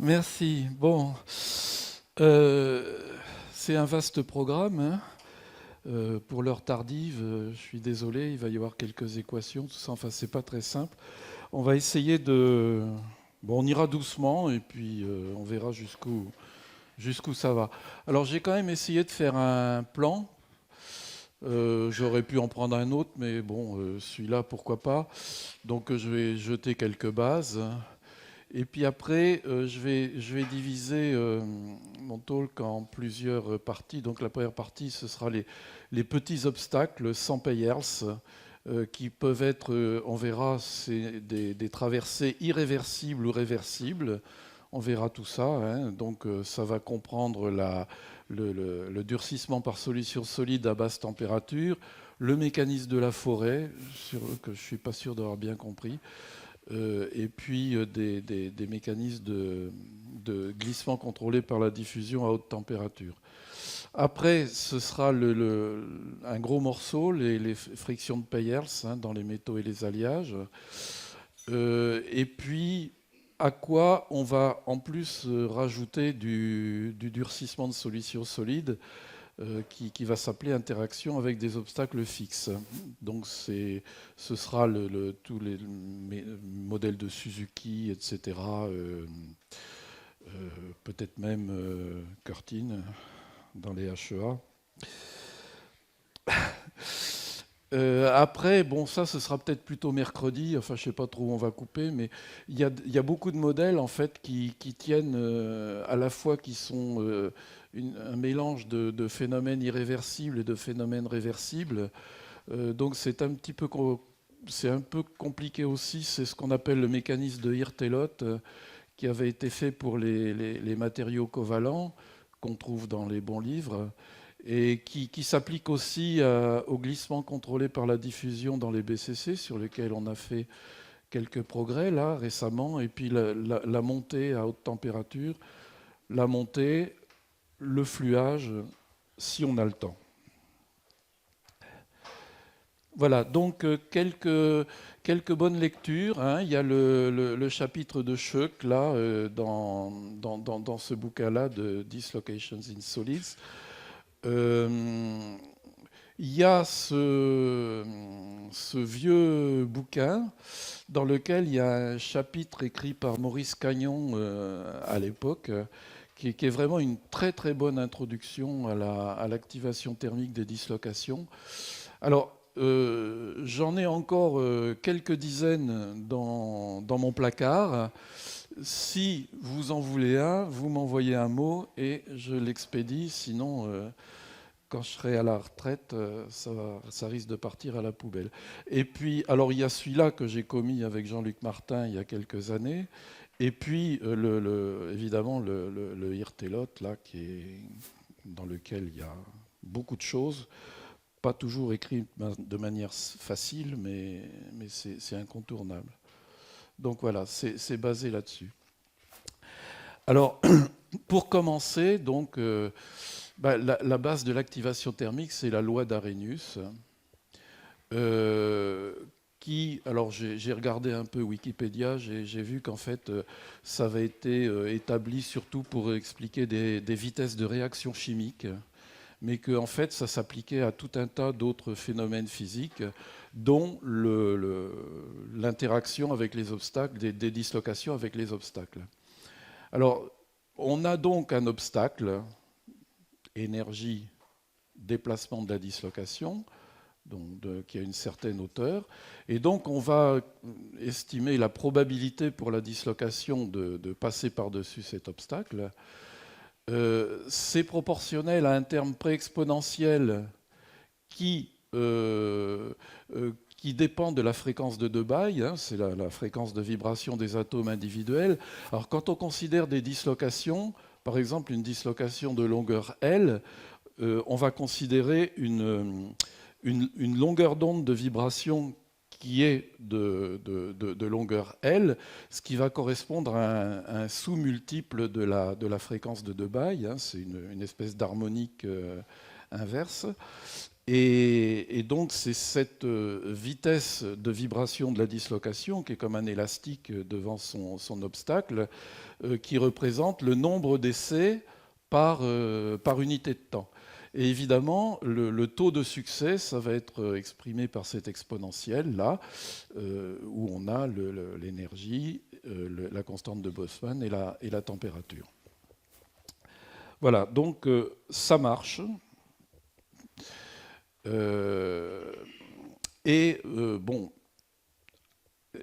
Merci. Bon, euh, c'est un vaste programme, hein. Pour l'heure tardive, je suis désolé, il va y avoir quelques équations, tout ça. Enfin, c'est pas très simple. On va essayer de. Bon, on ira doucement et puis on verra jusqu'où ça va. Alors, j'ai quand même essayé de faire un plan. J'aurais pu en prendre un autre, mais bon, celui-là, pourquoi pas. Donc, je vais jeter quelques bases. Et puis après, je vais diviser mon talk en plusieurs parties. Donc la première partie, ce sera les petits obstacles sans payers, qui peuvent être, on verra, c'est des traversées irréversibles ou réversibles. On verra tout ça, hein. Donc ça va comprendre le durcissement par solution solide à basse température, le mécanisme de la forêt, que je ne suis pas sûr d'avoir bien compris, et puis des mécanismes de glissement contrôlés par la diffusion à haute température. Après, ce sera un gros morceau, les frictions de Peyers, hein, dans les métaux et les alliages. Et puis, à quoi on va en plus rajouter du durcissement de solutions solides, qui va s'appeler interaction avec des obstacles fixes. Donc ce sera tous les modèles de Suzuki, etc. Peut-être même Curtin dans les HEA. Après, bon, ça, ce sera peut-être plutôt mercredi. Enfin, je sais pas trop où on va couper, mais il y a beaucoup de modèles en fait qui tiennent à la fois qui sont un mélange de phénomènes irréversibles et de phénomènes réversibles. Donc, c'est un peu compliqué aussi. C'est ce qu'on appelle le mécanisme de Hirt-Elliott, qui avait été fait pour les matériaux covalents qu'on trouve dans les bons livres, et qui s'applique aussi au glissement contrôlé par la diffusion dans les BCC, sur lesquels on a fait quelques progrès là récemment, et puis la montée à haute température, la montée, le fluage, si on a le temps. Voilà, donc quelques bonnes lectures, hein. Il y a le chapitre de Schoeck là, dans ce bouquin-là de Dislocations in Solids. Euh, Il y a ce vieux bouquin dans lequel il y a un chapitre écrit par Maurice Cagnon à l'époque, qui est vraiment une très très bonne introduction à l'activation thermique des dislocations. Alors, j'en ai encore quelques dizaines dans mon placard. Si vous en voulez un, vous m'envoyez un mot et je l'expédie. Sinon, quand je serai à la retraite, ça risque de partir à la poubelle. Et puis, alors il y a celui-là que j'ai commis avec Jean-Luc Martin il y a quelques années. Et puis, évidemment, le Hirt-Elliott, là, dans lequel il y a beaucoup de choses, pas toujours écrit de manière facile, mais c'est incontournable. Donc voilà, c'est basé là-dessus. Alors, pour commencer, donc, la base de l'activation thermique, c'est la loi d'Arrhenius, euh, alors j'ai regardé un peu Wikipédia, j'ai vu qu'en fait, ça avait été établi surtout pour expliquer des vitesses de réaction chimique, mais que en fait, ça s'appliquait à tout un tas d'autres phénomènes physiques, dont l'interaction avec les obstacles, des dislocations avec les obstacles. Alors, on a donc un obstacle, énergie, déplacement de la dislocation, donc qui a une certaine hauteur. Et donc, on va estimer la probabilité pour la dislocation de passer par-dessus cet obstacle. C'est proportionnel à un terme pré-exponentiel qui dépend de la fréquence de Debye, hein, c'est la fréquence de vibration des atomes individuels. Alors, quand on considère des dislocations, par exemple une dislocation de longueur L, on va considérer une longueur d'onde de vibration qui est de longueur L, ce qui va correspondre à un sous-multiple de la fréquence de Debye, hein, c'est une espèce d'harmonique inverse. Et donc c'est cette vitesse de vibration de la dislocation qui est comme un élastique devant son obstacle qui représente le nombre d'essais par unité de temps. Et évidemment, le taux de succès, ça va être exprimé par cette exponentielle là, où on a l'énergie, la constante de Boltzmann et la température. Voilà, donc ça marche. Bon,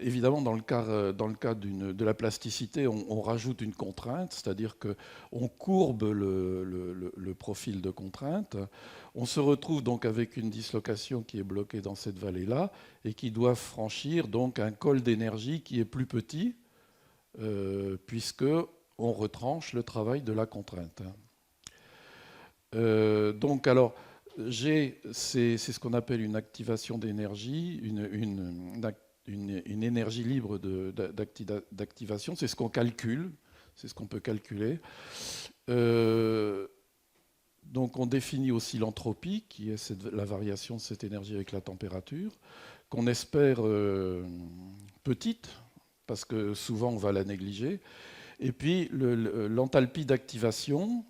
évidemment, dans le cas de la plasticité, on rajoute une contrainte, c'est-à-dire qu'on courbe le profil de contrainte. On se retrouve donc avec une dislocation qui est bloquée dans cette vallée-là et qui doit franchir donc un col d'énergie qui est plus petit, puisque on retranche le travail de la contrainte. Donc alors, c'est ce qu'on appelle une activation d'énergie, une énergie libre d'activation. C'est ce qu'on calcule, c'est ce qu'on peut calculer. Donc on définit aussi l'entropie, qui est la variation de cette énergie avec la température, qu'on espère petite, parce que souvent on va la négliger. Et puis l'enthalpie d'activation,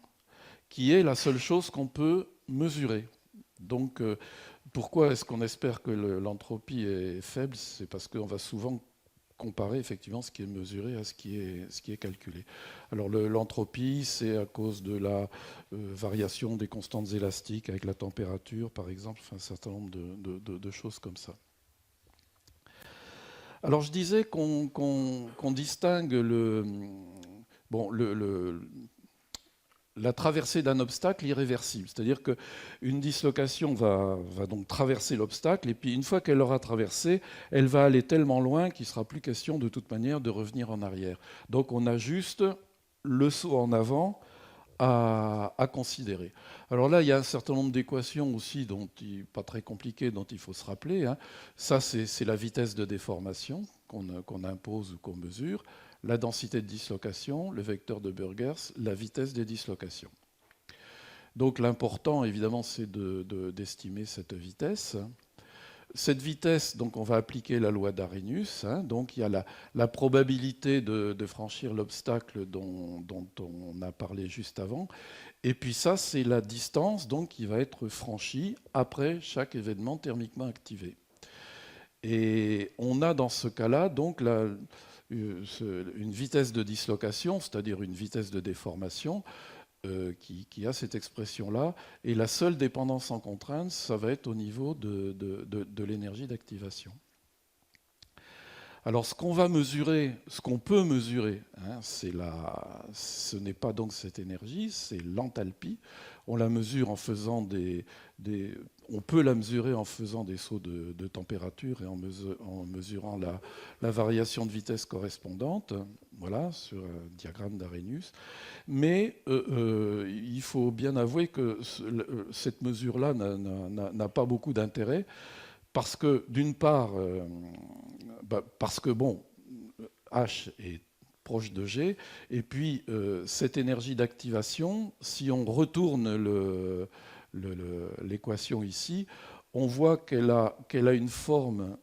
qui est la seule chose qu'on peut mesurer. Donc, pourquoi est-ce qu'on espère que l'entropie est faible? C'est parce qu'on va souvent comparer effectivement ce qui est mesuré à ce qui est calculé. Alors, l'entropie, c'est à cause de la variation des constantes élastiques avec la température, par exemple, enfin, un certain nombre de choses comme ça. Alors, je disais qu'on distingue la traversée d'un obstacle irréversible. C'est-à-dire qu'une dislocation va donc traverser l'obstacle, et puis une fois qu'elle l'aura traversé, elle va aller tellement loin qu'il ne sera plus question de toute manière de revenir en arrière. Donc on a juste le saut en avant à considérer. Alors là, il y a un certain nombre d'équations aussi, pas très compliquées, dont il faut se rappeler. Hein. Ça, c'est la vitesse de déformation qu'on impose ou qu'on mesure, la densité de dislocation, le vecteur de Burgers, la vitesse des dislocations. Donc l'important, évidemment, c'est d'estimer cette vitesse. Cette vitesse, donc on va appliquer la loi d'Arrhenius. Hein, donc il y a la probabilité de franchir l'obstacle dont on a parlé juste avant. Et puis ça, c'est la distance donc, qui va être franchie après chaque événement thermiquement activé. Et on a dans ce cas-là donc une vitesse de dislocation, c'est-à-dire une vitesse de déformation, qui a cette expression-là. Et la seule dépendance en contrainte, ça va être au niveau de l'énergie d'activation. Alors ce qu'on va mesurer, ce qu'on peut mesurer, hein, ce n'est pas donc cette énergie, c'est l'enthalpie. On la mesure en faisant on peut la mesurer en faisant des sauts de température et en mesurant la variation de vitesse correspondante, voilà, sur un diagramme d'Arrhenius. Mais il faut bien avouer que cette mesure-là n'a pas beaucoup d'intérêt parce que, d'une part, parce que, bon, H est proche de G, et puis cette énergie d'activation, si on retourne l'équation ici, on voit qu'elle a une forme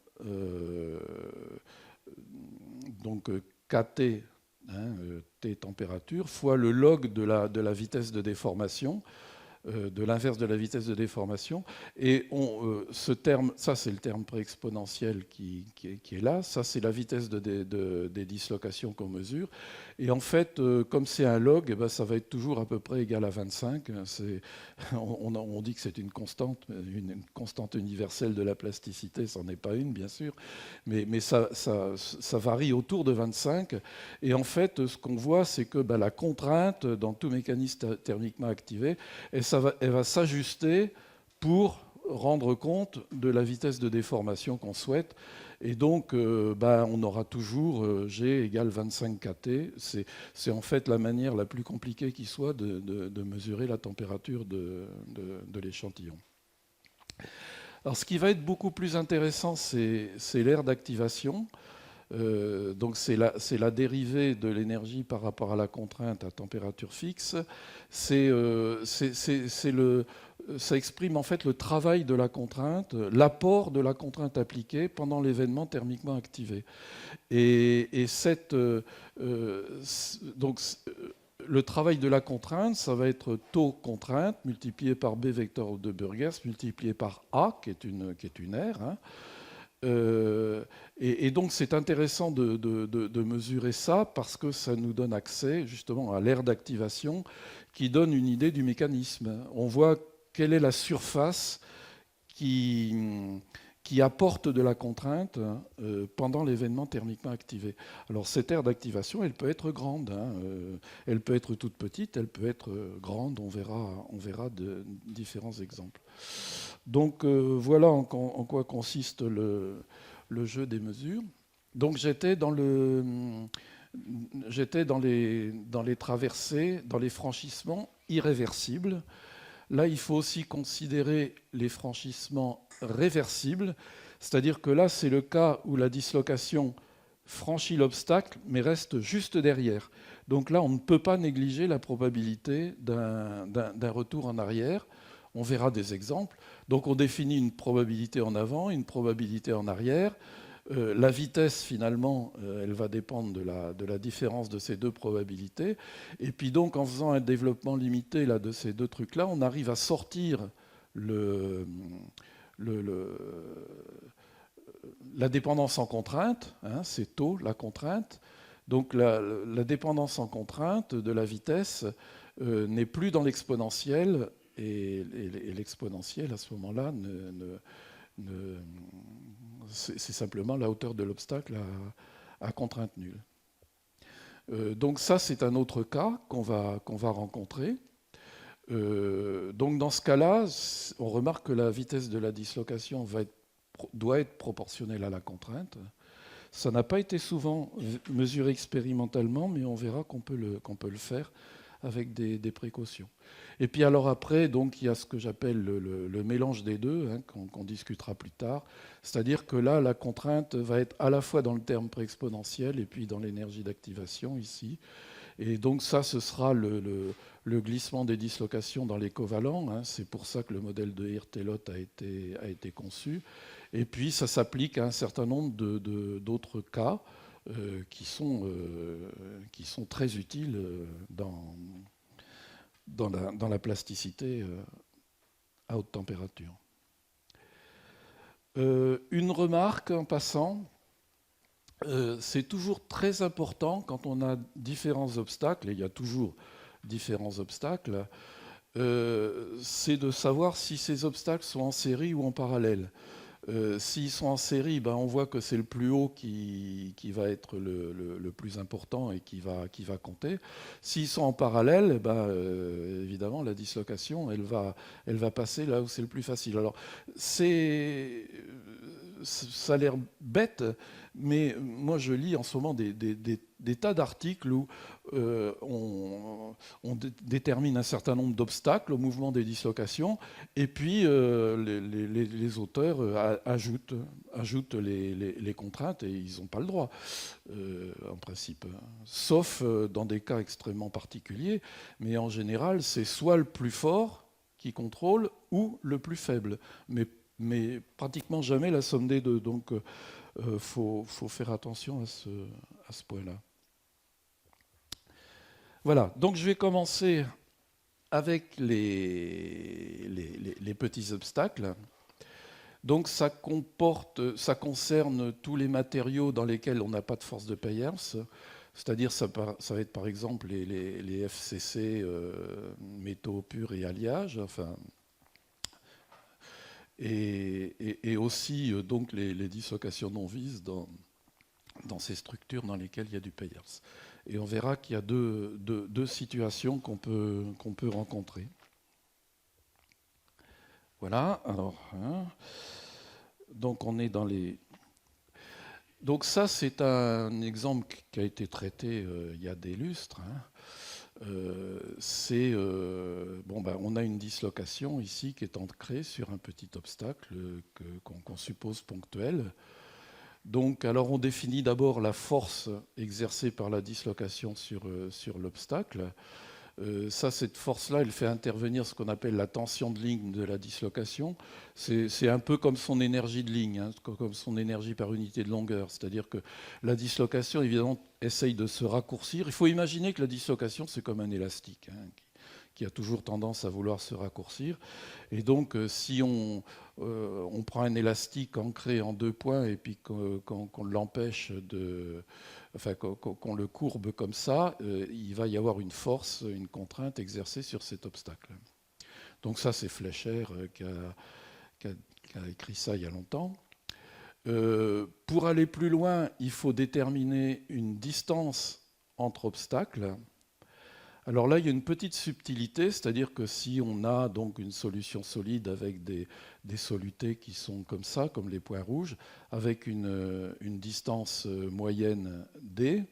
donc kT, hein, T température, fois le log de la vitesse de déformation, de l'inverse de la vitesse de déformation. Et ce terme, ça c'est le terme préexponentiel qui est là, ça c'est la vitesse des dislocations qu'on mesure. Et en fait, comme c'est un log, eh ben, ça va être toujours à peu près égal à 25. On dit que c'est une constante universelle de la plasticité, ça n'en est pas une bien sûr, mais ça varie autour de 25. Et en fait, ce qu'on voit, c'est que la contrainte dans tout mécanisme thermiquement activé, elle va s'ajuster pour rendre compte de la vitesse de déformation qu'on souhaite. Et donc, on aura toujours G égale 25 kT. C'est en fait la manière la plus compliquée qui soit de mesurer la température de l'échantillon. Alors, ce qui va être beaucoup plus intéressant, c'est l'aire d'activation. Donc c'est la dérivée de l'énergie par rapport à la contrainte à température fixe. Ça exprime en fait le travail de la contrainte, l'apport de la contrainte appliquée pendant l'événement thermiquement activé. Donc le travail de la contrainte, ça va être taux contrainte multiplié par B vecteur de Burgers multiplié par A, qui est une R. Hein. Et donc c'est intéressant de mesurer ça parce que ça nous donne accès justement à l'aire d'activation qui donne une idée du mécanisme. On voit quelle est la surface qui apporte de la contrainte pendant l'événement thermiquement activé. Alors cette aire d'activation, elle peut être grande, hein, elle peut être toute petite, elle peut être grande, on verra de différents exemples. Donc voilà en quoi consiste le jeu des mesures. Donc j'étais dans les traversées, dans les franchissements irréversibles. Là, il faut aussi considérer les franchissements réversibles, c'est-à-dire que là, c'est le cas où la dislocation franchit l'obstacle, mais reste juste derrière. Donc là, on ne peut pas négliger la probabilité d'un retour en arrière. On verra des exemples. Donc on définit une probabilité en avant, une probabilité en arrière. La vitesse, finalement, elle va dépendre de la différence de ces deux probabilités. Et puis donc, en faisant un développement limité là, de ces deux trucs-là, on arrive à sortir la dépendance en contrainte, hein, c'est taux, la contrainte. Donc la dépendance en contrainte de la vitesse n'est plus dans l'exponentielle, et l'exponentielle, à ce moment-là, c'est simplement la hauteur de l'obstacle à contrainte nulle. Donc ça, c'est un autre cas qu'on va rencontrer. Donc dans ce cas-là, on remarque que la vitesse de la dislocation doit être proportionnelle à la contrainte. Ça n'a pas été souvent mesuré expérimentalement, mais on verra qu'on peut le faire avec des précautions. Et puis alors après, donc, il y a ce que j'appelle le mélange des deux, hein, qu'on discutera plus tard. C'est-à-dire que là, la contrainte va être à la fois dans le terme préexponentiel et puis dans l'énergie d'activation ici. Et donc ça, ce sera le glissement des dislocations dans les covalents. Hein. C'est pour ça que le modèle de Hirt-Elot a été conçu. Et puis ça s'applique à un certain nombre d'autres cas qui sont très utiles dans la plasticité à haute température. Une remarque en passant, c'est toujours très important quand on a différents obstacles, et il y a toujours différents obstacles, c'est de savoir si ces obstacles sont en série ou en parallèle. S'ils sont en série, ben on voit que c'est le plus haut qui va être le plus important et qui va compter. S'ils sont en parallèle, ben, évidemment, la dislocation, elle va passer là où c'est le plus facile. Alors, ça a l'air bête, mais moi, je lis en ce moment des tas d'articles où on détermine un certain nombre d'obstacles au mouvement des dislocations, et puis les auteurs ajoutent les contraintes, et ils n'ont pas le droit, en principe. Sauf dans des cas extrêmement particuliers, mais en général, c'est soit le plus fort qui contrôle, ou le plus faible. Mais pratiquement jamais la somme des deux. Donc, faut faire attention à ce point-là. Voilà, donc je vais commencer avec les petits obstacles. Donc ça concerne tous les matériaux dans lesquels on n'a pas de force de Peyer's, c'est-à-dire ça va être par exemple les FCC métaux purs et alliages, enfin, et aussi donc les dislocations non vises dans ces structures dans lesquelles il y a du Peyer's. Et on verra qu'il y a deux situations qu'on peut rencontrer. Voilà, alors, hein, donc on est dans les... Donc ça, c'est un exemple qui a été traité il y a des lustres. Hein. On a une dislocation ici qui est ancrée sur un petit obstacle qu'on suppose ponctuel. Donc, alors on définit d'abord la force exercée par la dislocation sur l'obstacle. Cette force-là, elle fait intervenir ce qu'on appelle la tension de ligne de la dislocation. C'est un peu comme son énergie de ligne, hein, comme son énergie par unité de longueur. C'est-à-dire que la dislocation, évidemment, essaye de se raccourcir. Il faut imaginer que la dislocation, c'est comme un élastique, hein, qui a toujours tendance à vouloir se raccourcir. Et donc, si on prend un élastique ancré en 2 points et puis qu'on l'empêche qu'on le courbe comme ça, il va y avoir une force, une contrainte exercée sur cet obstacle. Donc ça, c'est Fleischer qui a écrit ça il y a longtemps. Pour aller plus loin, il faut déterminer une distance entre obstacles. Alors là, il y a une petite subtilité, c'est-à-dire que si on a donc une solution solide avec des solutés qui sont comme ça, comme les points rouges, avec une distance moyenne d,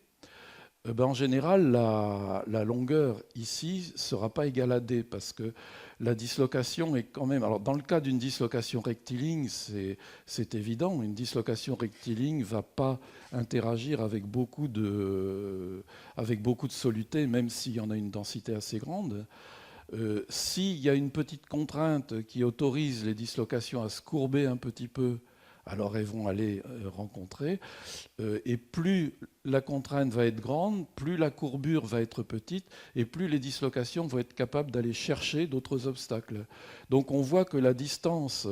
en général, la longueur ici ne sera pas égale à d, parce que la dislocation est quand même... Alors dans le cas d'une dislocation rectiligne, c'est évident, une dislocation rectiligne ne va pas interagir avec beaucoup de solutés, même s'il y en a une densité assez grande. S'il y a une petite contrainte qui autorise les dislocations à se courber un petit peu, alors elles vont aller rencontrer. Et plus la contrainte va être grande, plus la courbure va être petite, et plus les dislocations vont être capables d'aller chercher d'autres obstacles. Donc on voit que la distance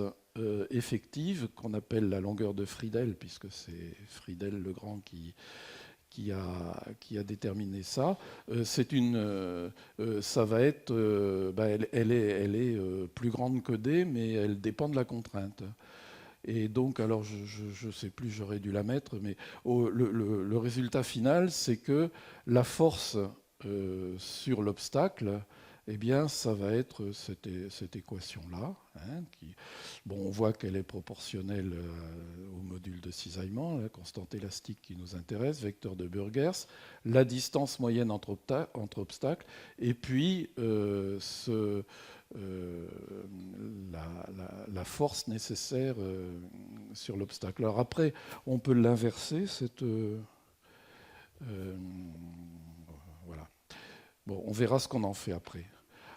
effective, qu'on appelle la longueur de Friedel, puisque c'est Friedel le Grand qui a déterminé ça, ça va être, elle est plus grande que D, mais elle dépend de la contrainte. Et donc, alors je ne sais plus, j'aurais dû la mettre, mais le résultat final, c'est que la force sur l'obstacle, eh bien, ça va être cette équation-là. Hein, on voit qu'elle est proportionnelle au module de cisaillement, la constante élastique qui nous intéresse, vecteur de Burgers, la distance moyenne entre obstacles, et puis la force nécessaire sur l'obstacle. Alors après, on peut l'inverser, voilà. Bon, on verra ce qu'on en fait après.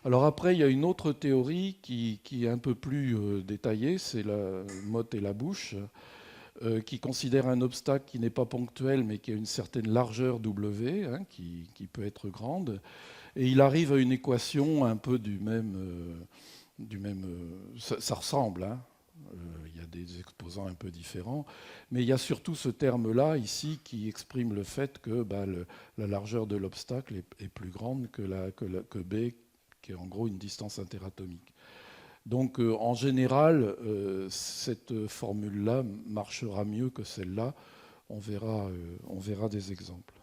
Alors après, il y a une autre théorie qui est un peu plus détaillée, c'est la Mott et la Bush, qui considère un obstacle qui n'est pas ponctuel, mais qui a une certaine largeur W, hein, qui peut être grande. Et il arrive à une équation un peu du même ça ressemble, hein. Il y a des exposants un peu différents, mais il y a surtout ce terme-là ici qui exprime le fait que la largeur de l'obstacle est plus grande que B, qui est en gros une distance interatomique. Donc en général, cette formule-là marchera mieux que celle-là. On verra des exemples.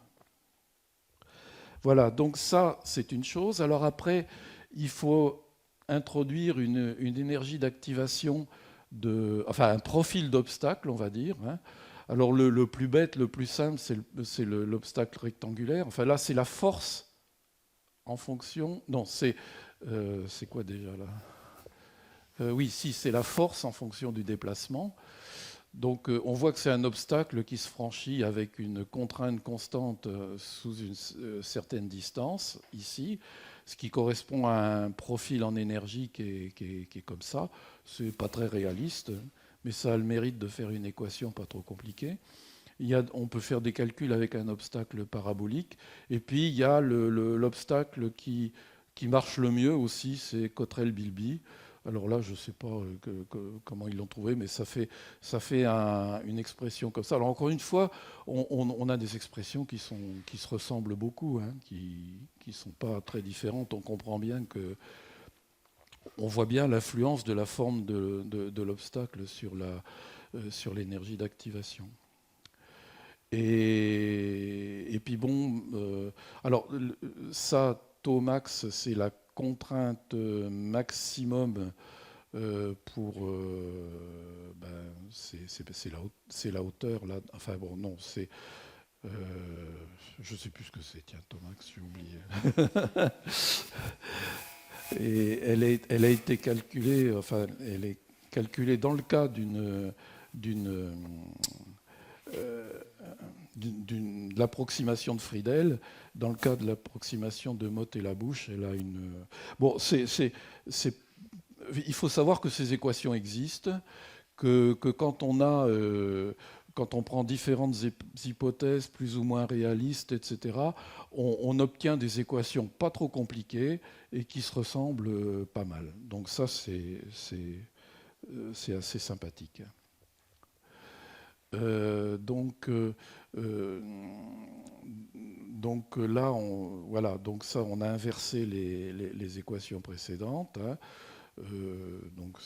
Voilà, donc ça, c'est une chose. Alors après, il faut introduire une énergie d'activation, un profil d'obstacle, on va dire. Hein. Alors le plus bête, le plus simple, c'est l'obstacle rectangulaire. Enfin là, c'est la force en fonction... Non, c'est quoi déjà là Oui, si, c'est la force en fonction du déplacement. Donc on voit que c'est un obstacle qui se franchit avec une contrainte constante sous une certaine distance, ici, ce qui correspond à un profil en énergie qui est comme ça. C'est pas très réaliste, mais ça a le mérite de faire une équation pas trop compliquée. On peut faire des calculs avec un obstacle parabolique. Et puis il y a l'obstacle qui marche le mieux aussi, c'est Cottrell-Bilby. Alors là, je ne sais pas comment ils l'ont trouvé, mais ça fait une expression comme ça. Alors encore une fois, on a des expressions qui se ressemblent beaucoup, hein, qui ne sont pas très différentes. On comprend bien que... On voit bien l'influence de la forme de l'obstacle sur l'énergie d'activation. Et puis bon, alors ça, tau max, c'est la contrainte maximum c'est la hauteur là. Enfin bon, non, c'est je sais plus ce que c'est. Tiens, tau max, j'ai oublié. Et elle a été calculée. Enfin, elle est calculée dans le cas d'une de l'approximation de Friedel. Dans le cas de l'approximation de Mott et Labouche, elle a une... Bon, il faut savoir que ces équations existent, que quand on a... quand on prend différentes hypothèses plus ou moins réalistes, etc., on obtient des équations pas trop compliquées et qui se ressemblent pas mal. Donc ça, c'est assez sympathique. Donc là, voilà, donc ça, on a inversé les équations précédentes. Hein. Donc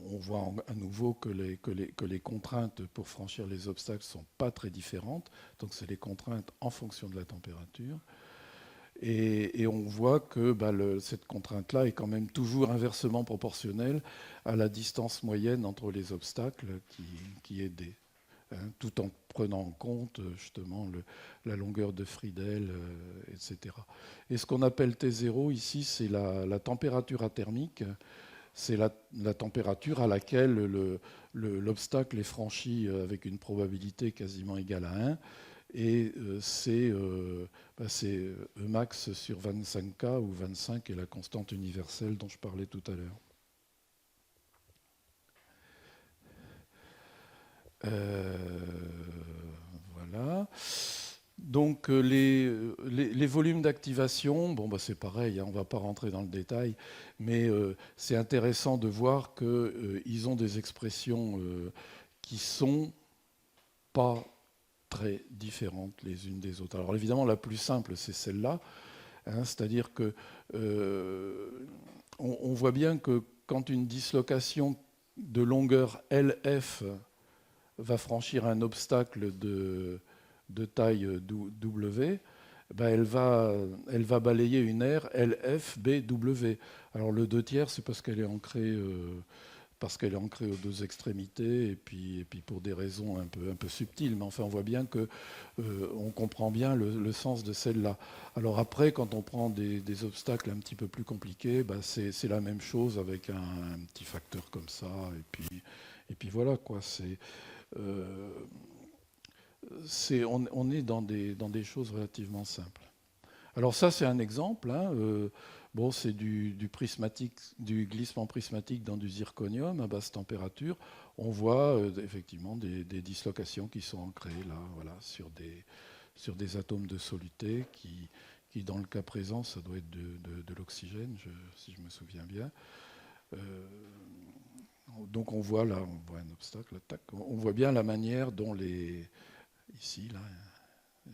on voit à nouveau que les contraintes pour franchir les obstacles ne sont pas très différentes. Donc c'est les contraintes en fonction de la température. Et on voit que cette contrainte-là est quand même toujours inversement proportionnelle à la distance moyenne entre les obstacles qui est D, hein, tout en prenant en compte justement la longueur de Friedel, etc. Et ce qu'on appelle T0 ici, c'est la température athermique. C'est la température à laquelle l'obstacle est franchi avec une probabilité quasiment égale à 1. Et c'est Emax sur 25K, où 25 est la constante universelle dont je parlais tout à l'heure. Voilà. Donc les volumes d'activation, bon, c'est pareil, hein, on ne va pas rentrer dans le détail, mais c'est intéressant de voir qu'ils ont des expressions qui sont pas très différentes les unes des autres. Alors évidemment, la plus simple, c'est celle-là, hein, c'est-à-dire que on voit bien que quand une dislocation de longueur LF va franchir un obstacle de taille W, elle va balayer une aire LFBW. Alors le 2/3, c'est parce qu'elle est ancrée aux deux extrémités, et puis pour des raisons un peu subtiles. Mais enfin, on voit bien qu'on comprend bien le sens de celle-là. Alors après, quand on prend des obstacles un petit peu plus compliqués, c'est la même chose avec un petit facteur comme ça. Et puis voilà, quoi. On est dans des choses relativement simples. Alors ça, c'est un exemple. Hein, bon, c'est du glissement prismatique dans du zirconium à basse température. On voit effectivement des dislocations qui sont ancrées là, voilà, sur des atomes de soluté qui, dans le cas présent, ça doit être de l'oxygène, si je me souviens bien. Donc on voit là, on voit un obstacle, tac, on voit bien la manière dont ici, là,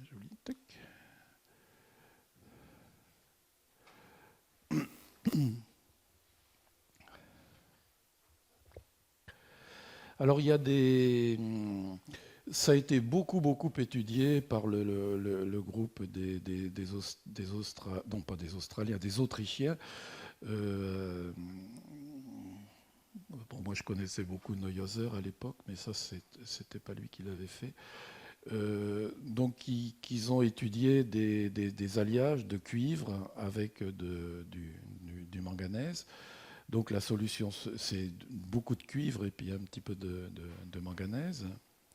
joli, tac. Alors il y a ça a été beaucoup étudié par le groupe des Autrichiens. Bon, moi je connaissais beaucoup Neuhauser à l'époque, mais ça c'était pas lui qui l'avait fait. Donc ils ont étudié des alliages de cuivre avec du manganèse. Donc la solution, c'est beaucoup de cuivre et puis un petit peu de manganèse.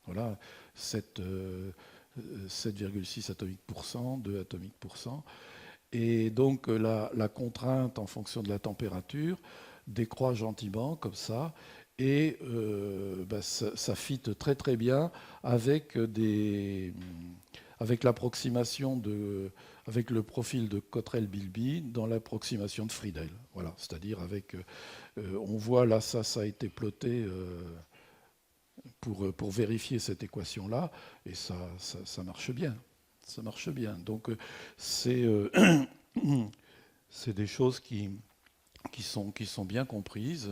Voilà, 7,6 atomiques pour cent, 2 atomiques pour cent. Et donc la contrainte en fonction de la température décroît gentiment comme ça. Et ça fit très bien avec l'approximation avec le profil de Cottrell-Bilby dans l'approximation de Friedel. Voilà, c'est-à-dire on voit là, ça a été ploté pour vérifier cette équation-là, et ça marche bien. Ça marche bien. Donc c'est des choses qui sont bien comprises.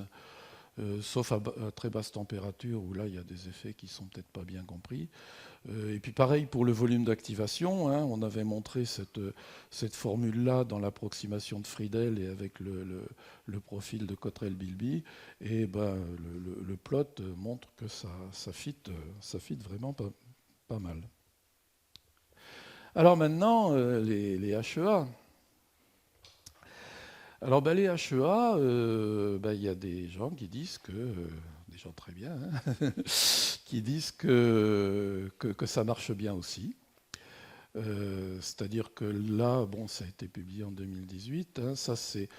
Sauf à très basse température, où là, il y a des effets qui ne sont peut-être pas bien compris. Et puis pareil pour le volume d'activation, hein, on avait montré cette formule-là dans l'approximation de Friedel et avec le profil de Cottrell-Bilby. Et le plot montre que ça fit vraiment pas mal. Alors maintenant, les HEA. Alors les HEA, il y a des gens qui disent des gens très bien, hein, qui disent que ça marche bien aussi. C'est-à-dire que là, bon, ça a été publié en 2018, hein, ça c'est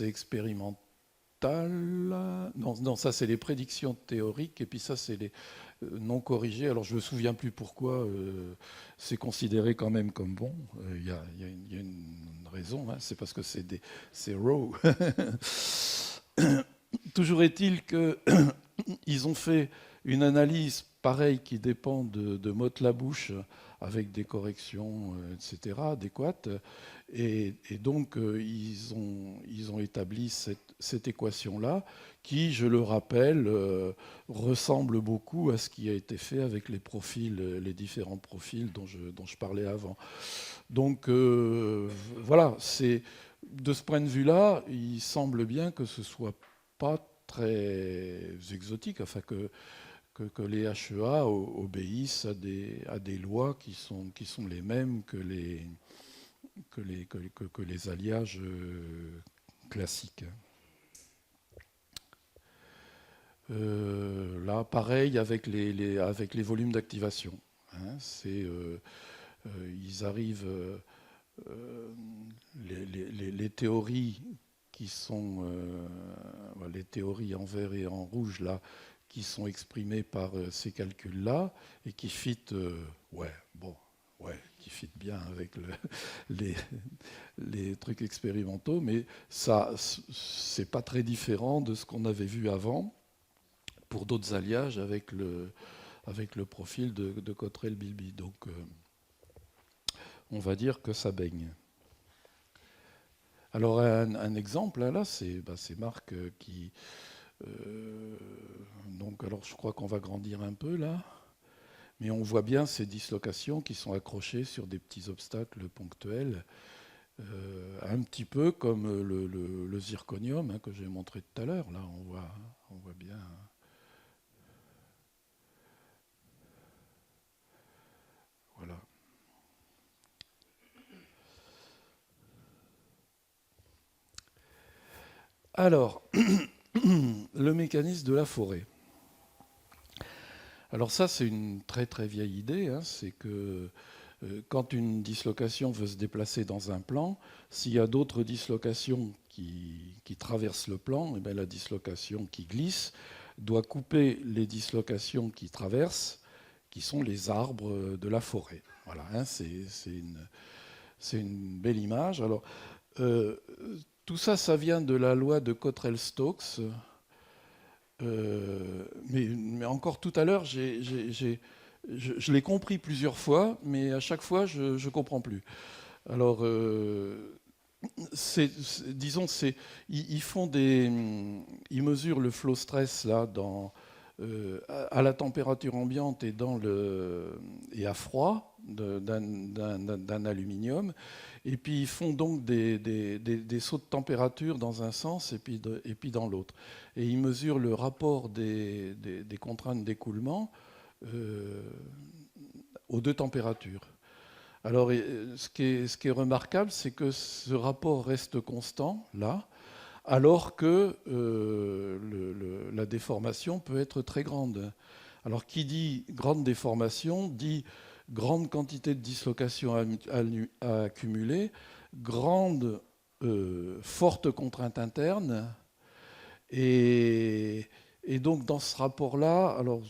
expérimental. Non, ça c'est les prédictions théoriques, et puis ça c'est les non corrigés. Alors je ne me souviens plus pourquoi c'est considéré quand même comme bon. Il y a une raison, hein, c'est parce que c'est raw. Toujours est-il qu'ils ont fait une analyse pareille qui dépend de Motte-Labouche avec des corrections, etc., adéquates. Et donc, ils ont établi cette équation-là qui, je le rappelle, ressemble beaucoup à ce qui a été fait avec les différents profils dont je parlais avant. Donc, voilà, de ce point de vue-là, il semble bien que ce soit pas très exotique, enfin que les HEA obéissent à des lois qui sont les mêmes que les alliages classiques. Là, pareil avec les volumes d'activation. Hein, ils arrivent, les théories qui sont les théories en vert et en rouge là, qui sont exprimées par ces calculs-là et qui fitent, qui fitent bien avec les trucs expérimentaux, mais ça, c'est pas très différent de ce qu'on avait vu avant pour d'autres alliages avec le profil de Cottrell-Bilby. Donc, on va dire que ça baigne. Alors, un exemple, là, c'est Marc qui... donc, alors, je crois qu'on va grandir un peu, là. Mais on voit bien ces dislocations qui sont accrochées sur des petits obstacles ponctuels, un petit peu comme le zirconium hein, que j'ai montré tout à l'heure. Là, on voit bien... Voilà. Alors, le mécanisme de la forêt. Alors ça, c'est une très très vieille idée. Hein, c'est que quand une dislocation veut se déplacer dans un plan, s'il y a d'autres dislocations qui traversent le plan, et bien la dislocation qui glisse doit couper les dislocations qui traversent, qui sont les arbres de la forêt. Voilà, hein, c'est une belle image. Alors, tout ça, ça vient de la loi de Cottrell-Stokes. Mais encore tout à l'heure, je l'ai compris plusieurs fois, mais à chaque fois, je ne comprends plus. Alors, disons, ils mesurent le flow stress là, à la température ambiante et à froid d'un aluminium. Et puis ils font donc des sauts de température dans un sens et puis dans l'autre. Et ils mesurent le rapport des contraintes d'écoulement aux deux températures. Alors ce qui est remarquable, c'est que ce rapport reste constant, là, alors que la déformation peut être très grande. Alors qui dit grande déformation dit grande quantité de dislocation à accumuler, grande forte contrainte interne. Et donc dans ce rapport-là, alors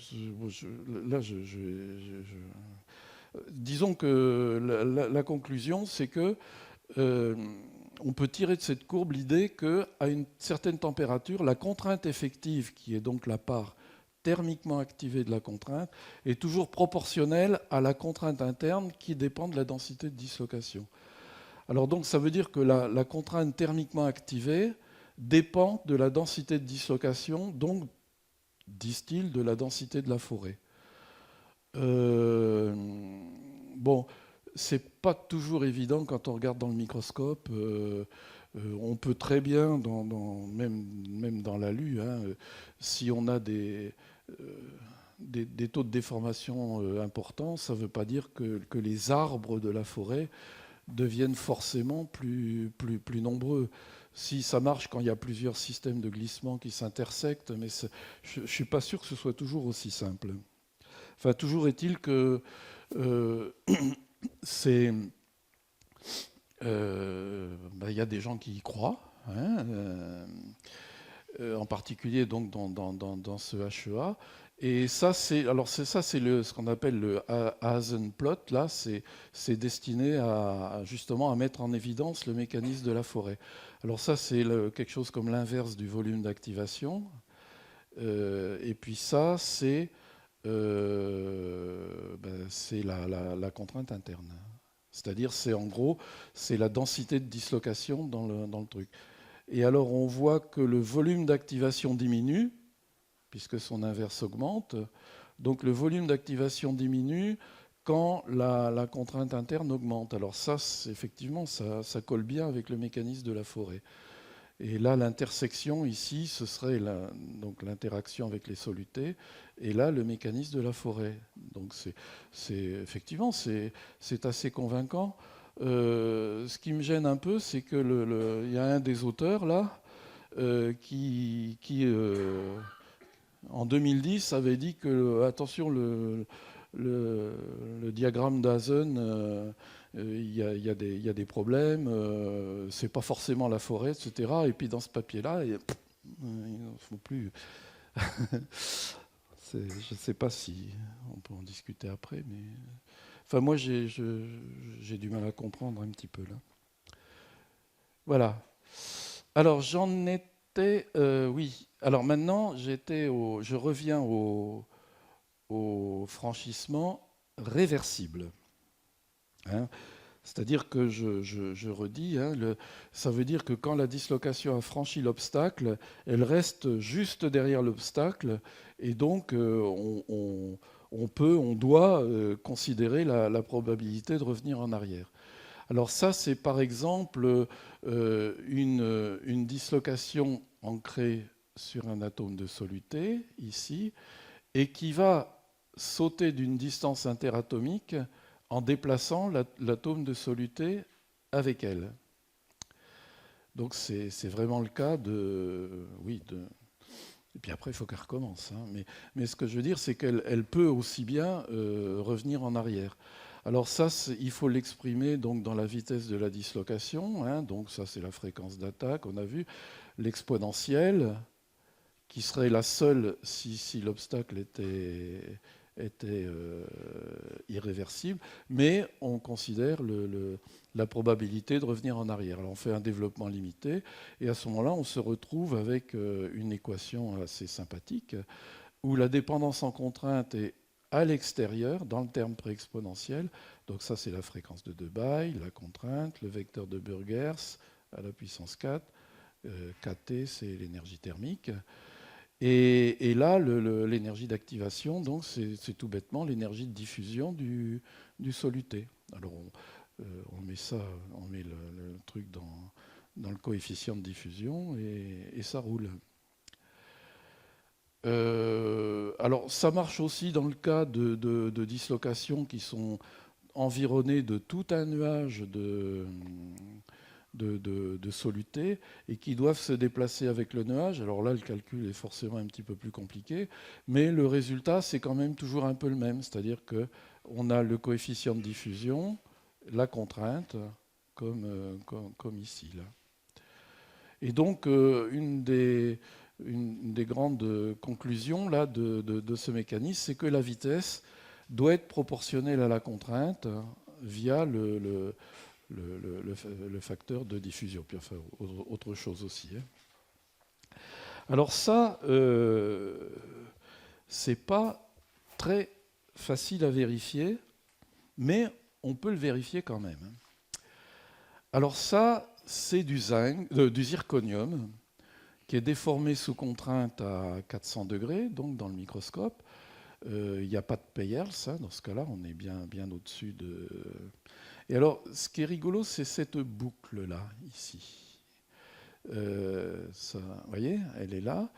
disons que la conclusion, c'est que on peut tirer de cette courbe l'idée qu'à une certaine température, la contrainte effective, qui est donc la part thermiquement activée de la contrainte, est toujours proportionnelle à la contrainte interne qui dépend de la densité de dislocation. Alors donc ça veut dire que la contrainte thermiquement activée dépend de la densité de dislocation, donc, disent-ils, de la densité de la forêt. Bon, c'est pas toujours évident quand on regarde dans le microscope. On peut très bien, même dans l'alu, hein, si on a des taux de déformation importants, ça ne veut pas dire que les arbres de la forêt deviennent forcément plus nombreux. Si ça marche quand il y a plusieurs systèmes de glissement qui s'intersectent, mais je ne suis pas sûr que ce soit toujours aussi simple. Enfin, toujours est-il que c'est... Il y a des gens qui y croient, hein, en particulier donc dans ce HEA. Et ça, c'est ce qu'on appelle le Hazen-plot. Là, c'est destiné justement à mettre en évidence le mécanisme de la forêt. Alors ça, c'est quelque chose comme l'inverse du volume d'activation. Et puis ça, c'est la contrainte interne. C'est-à-dire, en gros, c'est la densité de dislocation dans le truc. Et alors, on voit que le volume d'activation diminue, puisque son inverse augmente. Donc, le volume d'activation diminue quand la contrainte interne augmente. Alors ça, effectivement, ça colle bien avec le mécanisme de la forêt. Et là, l'intersection, ici, ce serait donc l'interaction avec les solutés. Et là, le mécanisme de la forêt. Donc, effectivement, c'est assez convaincant. Ce qui me gêne un peu, c'est que y a un des auteurs, là, qui en 2010, avait dit que, attention, le diagramme d'Hazen, il y a des problèmes, c'est pas forcément la forêt, etc. Et puis dans ce papier-là, il ne faut plus. Je ne sais pas si on peut en discuter après, mais enfin moi j'ai du mal à comprendre un petit peu là. Voilà. Alors j'en étais, oui. Alors maintenant je reviens au franchissement réversible. Hein. C'est-à-dire que je redis, hein, ça veut dire que quand la dislocation a franchi l'obstacle, elle reste juste derrière l'obstacle, et donc on doit considérer la probabilité de revenir en arrière. Alors ça, c'est par exemple une dislocation ancrée sur un atome de soluté, ici, et qui va sauter d'une distance interatomique en déplaçant l'atome de soluté avec elle. Donc c'est vraiment le cas de... Oui, et puis après, il faut qu'elle recommence. Hein. Mais ce que je veux dire, c'est qu'elle peut aussi bien revenir en arrière. Alors ça, il faut l'exprimer donc dans la vitesse de la dislocation. Hein. Donc ça, c'est la fréquence d'attaque. On a vu l'exponentielle, qui serait la seule si l'obstacle était irréversible, mais on considère la probabilité de revenir en arrière. Alors on fait un développement limité, et à ce moment-là, on se retrouve avec une équation assez sympathique, où la dépendance en contrainte est à l'extérieur, dans le terme préexponentiel. Donc ça, c'est la fréquence de Debye, la contrainte, le vecteur de Burgers à la puissance 4, Kt, c'est l'énergie thermique. Et là, l'énergie d'activation, donc, c'est tout bêtement l'énergie de diffusion du soluté. Alors, on met le truc dans le coefficient de diffusion et ça roule. Alors, ça marche aussi dans le cas de dislocations qui sont environnées de tout un nuage de solutés et qui doivent se déplacer avec le nuage. Alors là, le calcul est forcément un petit peu plus compliqué, mais le résultat, c'est quand même toujours un peu le même. C'est-à-dire qu'on a le coefficient de diffusion, la contrainte, comme ici. Là. Et donc, une des grandes conclusions là, de ce mécanisme, c'est que la vitesse doit être proportionnelle à la contrainte via le facteur de diffusion, puis enfin autre chose aussi. Hein. Alors ça, c'est pas très facile à vérifier, mais on peut le vérifier quand même. Alors ça, c'est du zirconium, qui est déformé sous contrainte à 400 degrés, donc dans le microscope. Il n'y a pas de Peyerls, hein, dans ce cas-là, on est bien au-dessus de... Et alors, ce qui est rigolo, c'est cette boucle-là, ici. Vous voyez, elle est là.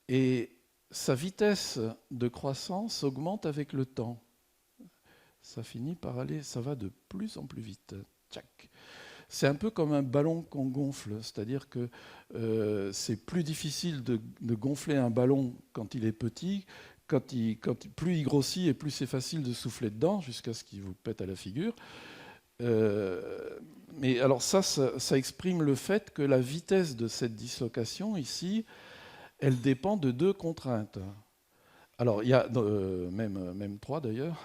Et sa vitesse de croissance augmente avec le temps. Ça finit par aller, ça va de plus en plus vite. Tchac. C'est un peu comme un ballon qu'on gonfle, c'est-à-dire que c'est plus difficile de gonfler un ballon quand il est petit plus il grossit et plus c'est facile de souffler dedans jusqu'à ce qu'il vous pète à la figure. Mais alors ça exprime le fait que la vitesse de cette dislocation ici, elle dépend de deux contraintes. Alors il y a même trois d'ailleurs.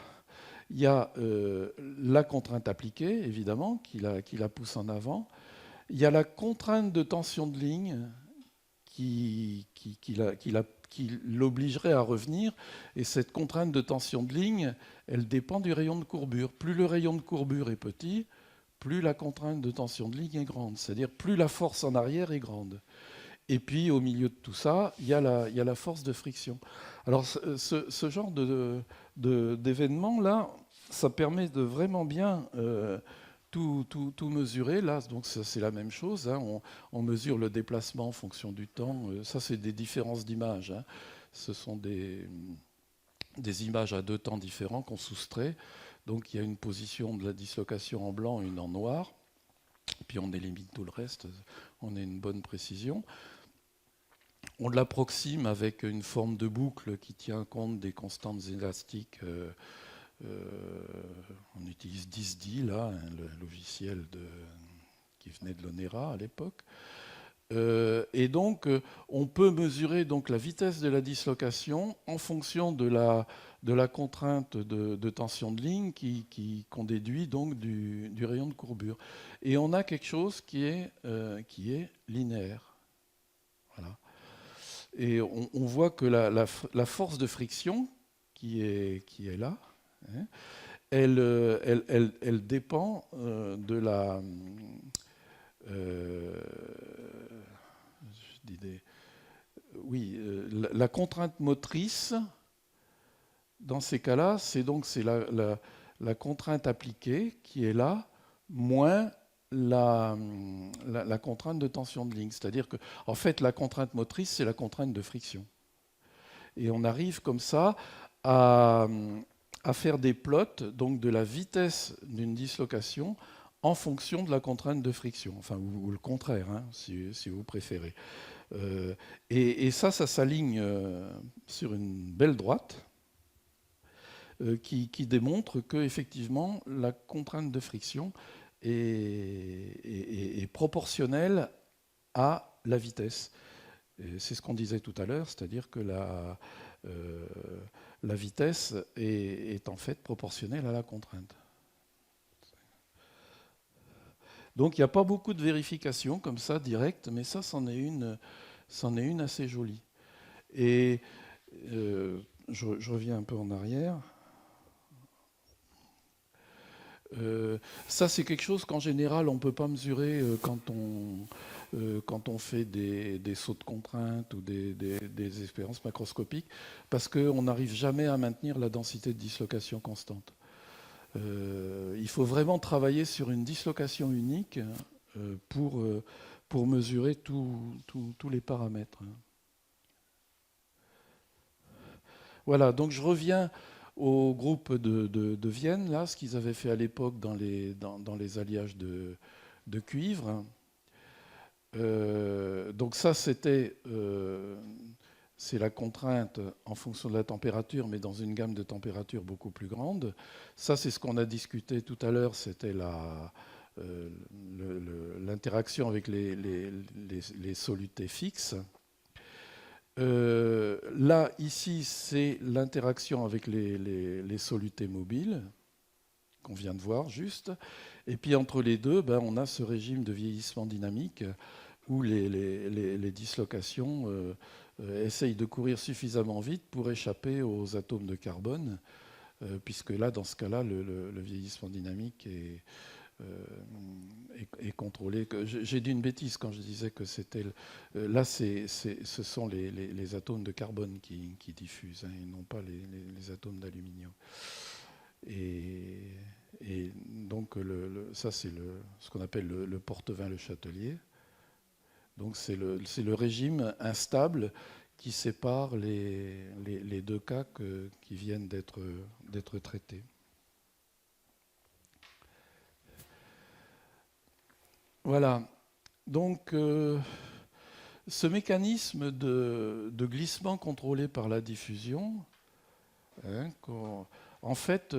Il y a la contrainte appliquée, évidemment, qui la pousse en avant. Il y a la contrainte de tension de ligne qui l'obligerait à revenir. Et cette contrainte de tension de ligne, elle dépend du rayon de courbure. Plus le rayon de courbure est petit, plus la contrainte de tension de ligne est grande. C'est-à-dire plus la force en arrière est grande. Et puis, au milieu de tout ça, il y a la force de friction. Alors, ce genre d'événement-là, ça permet de vraiment bien tout mesurer. Là, donc, c'est la même chose. Hein. On mesure le déplacement en fonction du temps. Ça, c'est des différences d'image. Hein. Ce sont des images à deux temps différents qu'on soustrait. Donc, il y a une position de la dislocation en blanc et une en noir. Puis, on élimine tout le reste. On a une bonne précision. On l'approxime avec une forme de boucle qui tient compte des constantes élastiques. On utilise 10D, là, hein, le logiciel qui venait de l'ONERA à l'époque. Et donc, on peut mesurer donc, la vitesse de la dislocation en fonction de la contrainte de tension de ligne qu'on déduit donc, du rayon de courbure. Et on a quelque chose qui est linéaire. Voilà. Et on voit que la force de friction qui est là, hein, elle dépend de la... la contrainte motrice, dans ces cas-là, c'est la contrainte appliquée qui est là, moins la contrainte de tension de ligne. C'est-à-dire que, en fait, la contrainte motrice, c'est la contrainte de friction. Et on arrive comme ça à faire des plots donc de la vitesse d'une dislocation en fonction de la contrainte de friction. Enfin, ou le contraire, hein, si vous préférez. Et ça s'aligne sur une belle droite qui démontre qu'effectivement, la contrainte de friction est proportionnelle à la vitesse. C'est ce qu'on disait tout à l'heure, c'est-à-dire que la vitesse est en fait proportionnelle à la contrainte. Donc il n'y a pas beaucoup de vérifications comme ça, directes, mais ça, c'en est une assez jolie. Et je reviens un peu en arrière. Ça, c'est quelque chose qu'en général, on ne peut pas mesurer quand on fait des sauts de contrainte ou des expériences macroscopiques, parce qu'on n'arrive jamais à maintenir la densité de dislocation constante. Il faut vraiment travailler sur une dislocation unique pour mesurer tous les paramètres. Voilà, donc je reviens au groupe de Vienne, là, ce qu'ils avaient fait à l'époque dans les alliages de cuivre. Donc ça, c'est la contrainte en fonction de la température, mais dans une gamme de températures beaucoup plus grande. Ça, c'est ce qu'on a discuté tout à l'heure, c'était l'interaction avec les solutés fixes. Là, ici, c'est l'interaction avec les solutés mobiles, qu'on vient de voir juste. Et puis entre les deux, on a ce régime de vieillissement dynamique où les dislocations essayent de courir suffisamment vite pour échapper aux atomes de carbone, puisque là, dans ce cas-là, le vieillissement dynamique est contrôlé. J'ai dit une bêtise quand je disais que c'était... Là, ce sont les atomes de carbone qui diffusent, hein, et non pas les atomes d'aluminium. Et donc, ça, c'est ce qu'on appelle le Portevin-Le Chatelier. Donc, c'est le régime instable qui sépare les deux cas qui viennent d'être traités. Voilà. Donc, ce mécanisme de glissement contrôlé par la diffusion, hein, en fait,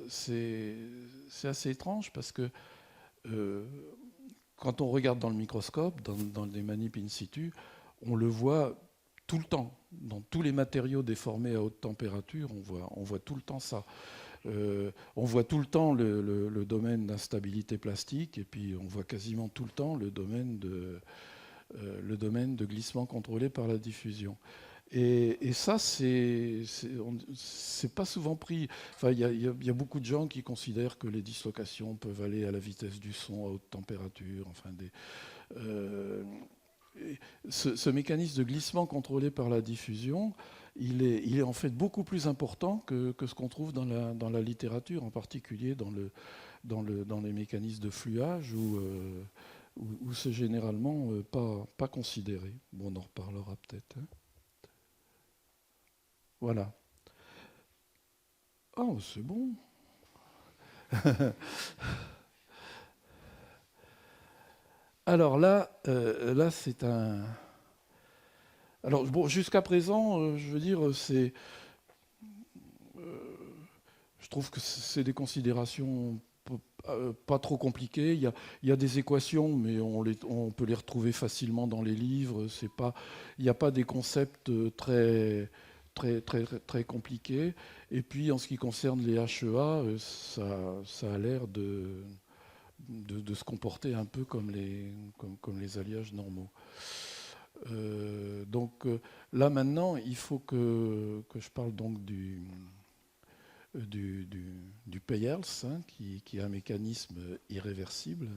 c'est assez étrange parce que euh, quand on regarde dans le microscope, dans les manips in situ, on le voit tout le temps. Dans tous les matériaux déformés à haute température, on voit tout le temps ça. On voit tout le temps le domaine d'instabilité plastique et puis on voit quasiment tout le temps le domaine de glissement contrôlé par la diffusion. Et ça, c'est pas souvent pris. Enfin, il y a beaucoup de gens qui considèrent que les dislocations peuvent aller à la vitesse du son à haute température. Enfin, euh, ce mécanisme de glissement contrôlé par la diffusion, il est en fait beaucoup plus important que ce qu'on trouve dans la littérature, en particulier dans les mécanismes de fluage où c'est généralement pas considéré. Bon, on en reparlera peut-être. Hein. Voilà. Oh, c'est bon. Alors là c'est un. Alors bon, jusqu'à présent, je veux dire, je trouve que c'est des considérations pas trop compliquées. Il y a des équations, mais on peut les retrouver facilement dans les livres. Il n'y a pas des concepts très compliqués. Et puis, en ce qui concerne les HEA, ça a l'air de se comporter un peu comme comme les alliages normaux. Là maintenant, il faut que je parle donc du Peierls, hein, qui est un mécanisme irréversible.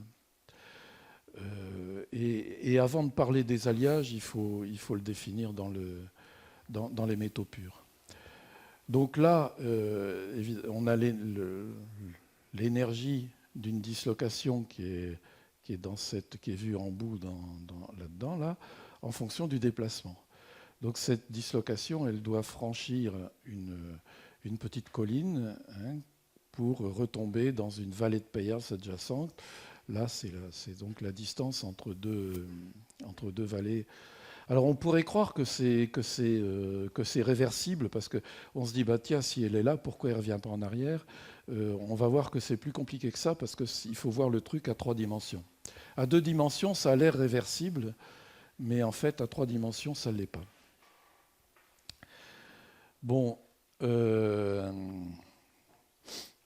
Et avant de parler des alliages, il faut le définir dans les métaux purs. Donc là, on a l'énergie d'une dislocation qui est vue en bout là-dedans, là, en fonction du déplacement. Donc cette dislocation, elle doit franchir une petite colline, hein, pour retomber dans une vallée de Peierls adjacente. Là, c'est donc la distance entre deux vallées. Alors on pourrait croire que c'est réversible parce qu'on se dit bah tiens, si elle est là, pourquoi elle ne revient pas en arrière? On va voir que c'est plus compliqué que ça parce qu'il faut voir le truc à 3 dimensions. À 2 dimensions, ça a l'air réversible, mais en fait à 3 dimensions, ça ne l'est pas. Bon,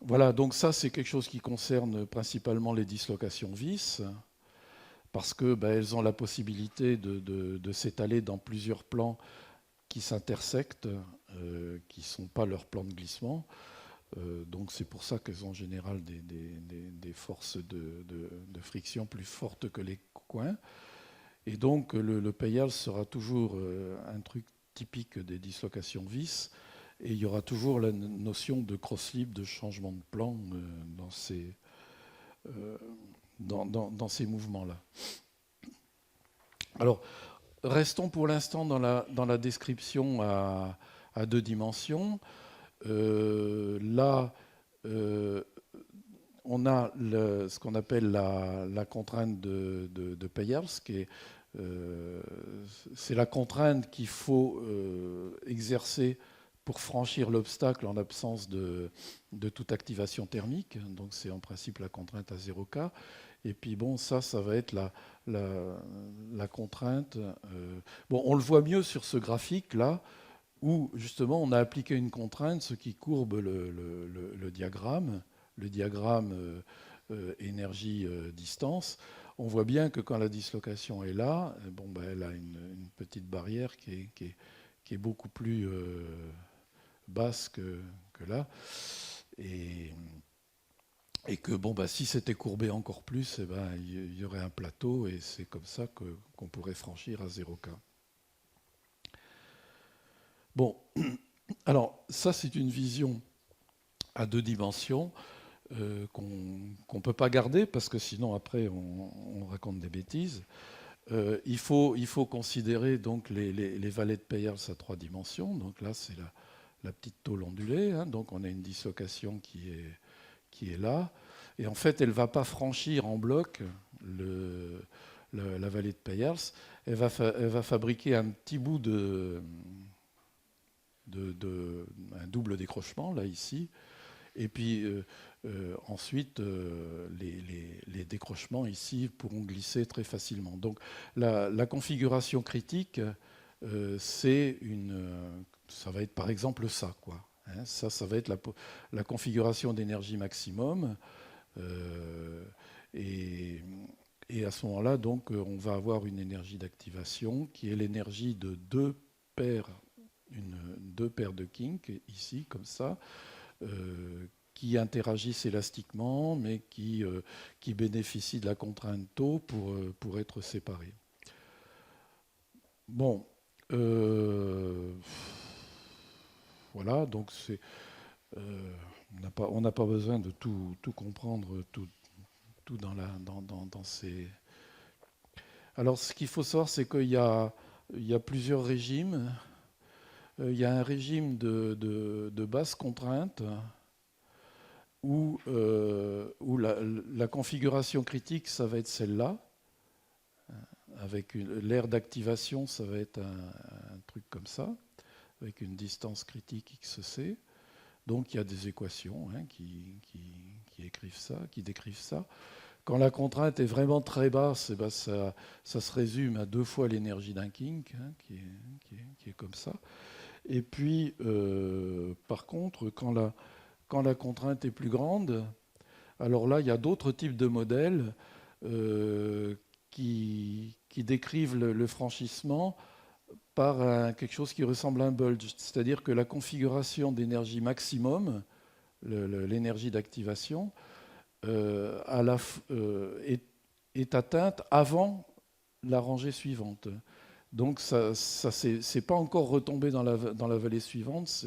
voilà, donc ça c'est quelque chose qui concerne principalement les dislocations vis, parce que elles ont la possibilité de s'étaler dans plusieurs plans qui s'intersectent, qui ne sont pas leurs plans de glissement. Donc c'est pour ça qu'elles ont en général des forces de friction plus fortes que les coins. Et donc le Peierls sera toujours un truc typique des dislocations vis. Et il y aura toujours la notion de cross-slip, de changement de plan dans ces mouvements-là. Alors, restons pour l'instant dans la description à 2 dimensions. Là, on a ce qu'on appelle la contrainte de Peierls, c'est la contrainte qu'il faut exercer pour franchir l'obstacle en absence de toute activation thermique. Donc c'est en principe la contrainte à 0 K. Et puis bon, ça va être la contrainte. Bon, on le voit mieux sur ce graphique-là, où justement on a appliqué une contrainte, ce qui courbe le diagramme, énergie-distance. On voit bien que quand la dislocation est là, elle a une petite barrière qui est beaucoup plus basse que là. Et que si c'était courbé encore plus, il y aurait un plateau et c'est comme ça qu'on pourrait franchir à 0 K. Bon, alors ça c'est une vision à 2 dimensions qu'on ne peut pas garder parce que sinon après on raconte des bêtises. Il faut considérer donc les vallées de Peierls à 3 dimensions. Donc là c'est la petite tôle ondulée, hein. Donc on a une dislocation qui est là. Et en fait, elle ne va pas franchir en bloc la vallée de Peierls. Elle va fabriquer un petit bout de un double décrochement, là, ici. Et puis ensuite, les décrochements ici pourront glisser très facilement. Donc la configuration critique, ça va être par exemple ça, quoi. Hein, ça va être la configuration d'énergie maximum. Et, et à ce moment-là, donc, on va avoir une énergie d'activation qui est l'énergie de deux paires de kinks, ici, comme ça, qui interagissent élastiquement, mais qui bénéficient de la contrainte taux pour être séparés. Bon, voilà, donc on n'a pas besoin de tout comprendre, tout dans ces... Alors, ce qu'il faut savoir, c'est qu'il y a plusieurs régimes. Il y a un régime de basse contrainte où la configuration critique, ça va être celle-là. Avec l'aire d'activation, ça va être un truc comme ça, avec une distance critique XC. Donc il y a des équations qui écrivent ça, qui décrivent ça. Quand la contrainte est vraiment très basse, ben ça se résume à 2 fois l'énergie d'un kink, qui est comme ça. Et puis, par contre, quand la contrainte est plus grande, alors là, il y a d'autres types de modèles qui décrivent le franchissement par quelque chose qui ressemble à un bulge. C'est-à-dire que la configuration d'énergie maximum, l'énergie d'activation, est atteinte avant la rangée suivante. Donc ça c'est pas encore retombé dans la vallée suivante.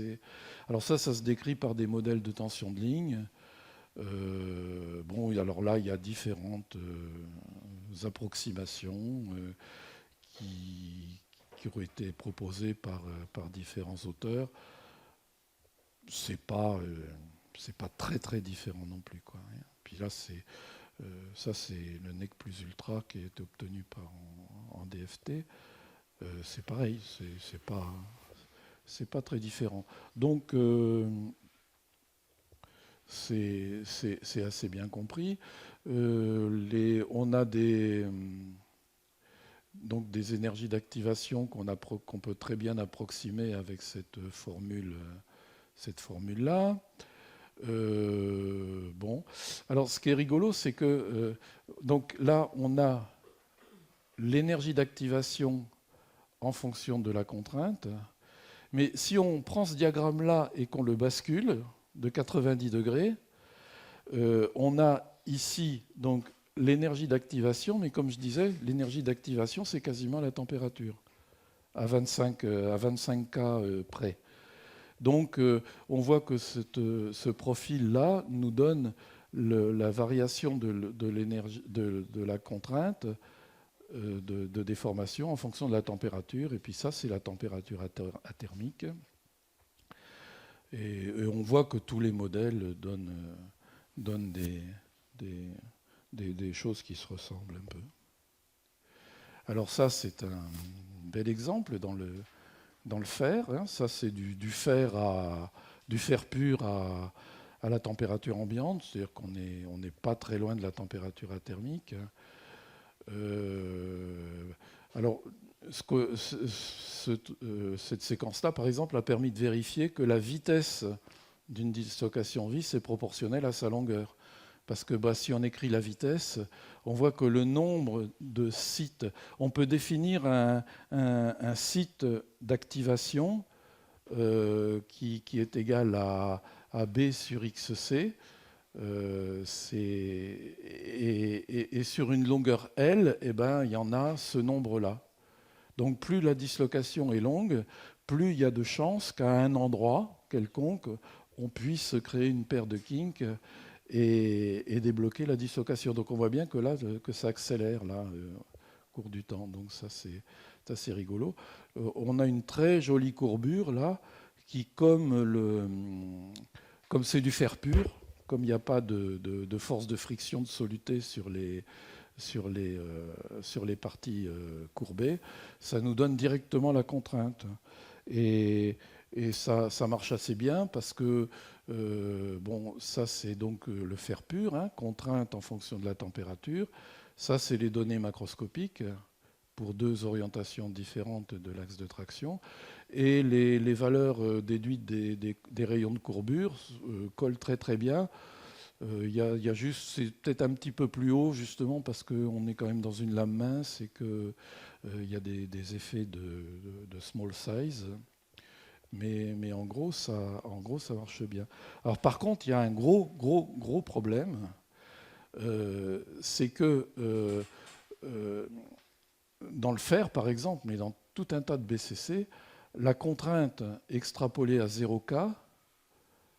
Alors ça se décrit par des modèles de tension de ligne. Bon, alors là, il y a différentes approximations qui ont été proposées par différents auteurs. C'est pas très différent non plus, quoi. Puis là, ça c'est le NEC plus ultra qui a été obtenu en DFT. C'est pareil, c'est pas très différent. Donc c'est assez bien compris. On a donc des énergies d'activation qu'on peut très bien approximer avec cette formule-là. Bon, alors ce qui est rigolo, c'est que donc là, on a l'énergie d'activation en fonction de la contrainte. Mais si on prend ce diagramme-là et qu'on le bascule de 90 degrés, on a ici donc l'énergie d'activation, mais comme je disais, l'énergie d'activation, c'est quasiment la température, à 25 K près. Donc on voit que ce profil-là nous donne la variation de la contrainte de déformation en fonction de la température. Et puis ça, c'est la température athermique. Et on voit que tous les modèles donnent des choses qui se ressemblent un peu. Alors ça, c'est un bel exemple dans le fer. Ça, c'est du fer pur à la température ambiante. C'est-à-dire qu'on n'est pas très loin de la température athermique. Alors, cette séquence-là, par exemple, a permis de vérifier que la vitesse d'une dislocation vis est proportionnelle à sa longueur. Parce que si on écrit la vitesse, on voit que le nombre de sites, on peut définir un site d'activation qui est égal à B sur XC. Et sur une longueur L, il y en a ce nombre-là. Donc plus la dislocation est longue, plus il y a de chances qu'à un endroit quelconque, on puisse créer une paire de kinks et débloquer la dislocation. Donc on voit bien que là, que ça accélère là, au cours du temps. Donc ça, c'est assez rigolo. On a une très jolie courbure là, qui, comme c'est du fer pur, comme il n'y a pas de force de friction de soluté sur les parties courbées, ça nous donne directement la contrainte. Et Et ça marche assez bien parce que, bon, ça c'est donc le fer pur, hein, contrainte en fonction de la température. Ça, c'est les données macroscopiques pour deux orientations différentes de l'axe de traction. Et les valeurs déduites des rayons de courbure collent très très bien. Il y a juste, c'est peut-être un petit peu plus haut justement parce qu'on est quand même dans une lame mince et qu'il y a des effets de small size. Mais en gros, ça marche bien. Alors par contre, il y a un gros problème. C'est que dans le fer, par exemple, mais dans tout un tas de BCC, la contrainte extrapolée à 0K,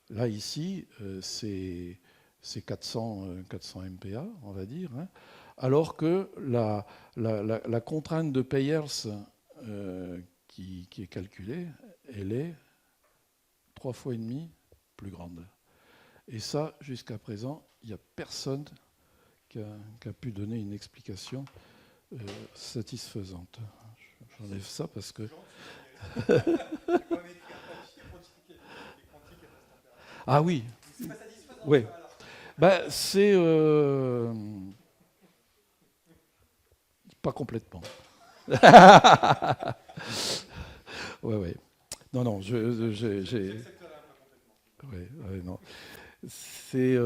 là, ici, c'est 400 MPa, on va dire, hein, alors que la contrainte de Peyers qui est calculée, elle est 3 fois et demi plus grande. Et ça, jusqu'à présent, il n'y a personne qui a pu donner une explication satisfaisante. J'enlève ça parce que... Ah oui. Oui. Ben, c'est pas complètement. Ouais, ouais. Non, non, j'ai. Ouais, ouais, non. C'est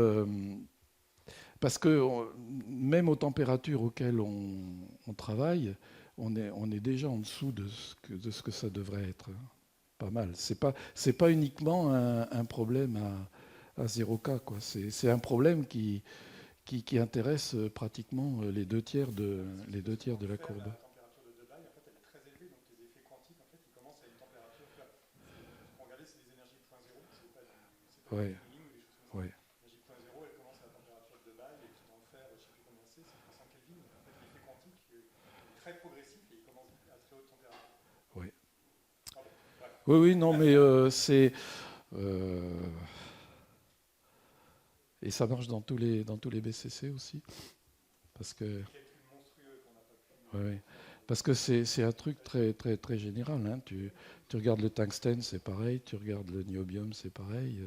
parce que même aux températures auxquelles on travaille, on est déjà en dessous de ce que ça devrait être. Pas mal. C'est pas uniquement un problème à 0K, quoi. C'est un problème qui intéresse pratiquement les deux tiers de la courbe. Ouais, ouais. Ouais. Oui, oui, non, mais c'est et ça marche dans tous les BCC aussi, parce que ouais, ouais. Parce que c'est un truc très très très général. Hein. Tu regardes le tungstène, c'est pareil. Tu regardes le niobium, c'est pareil.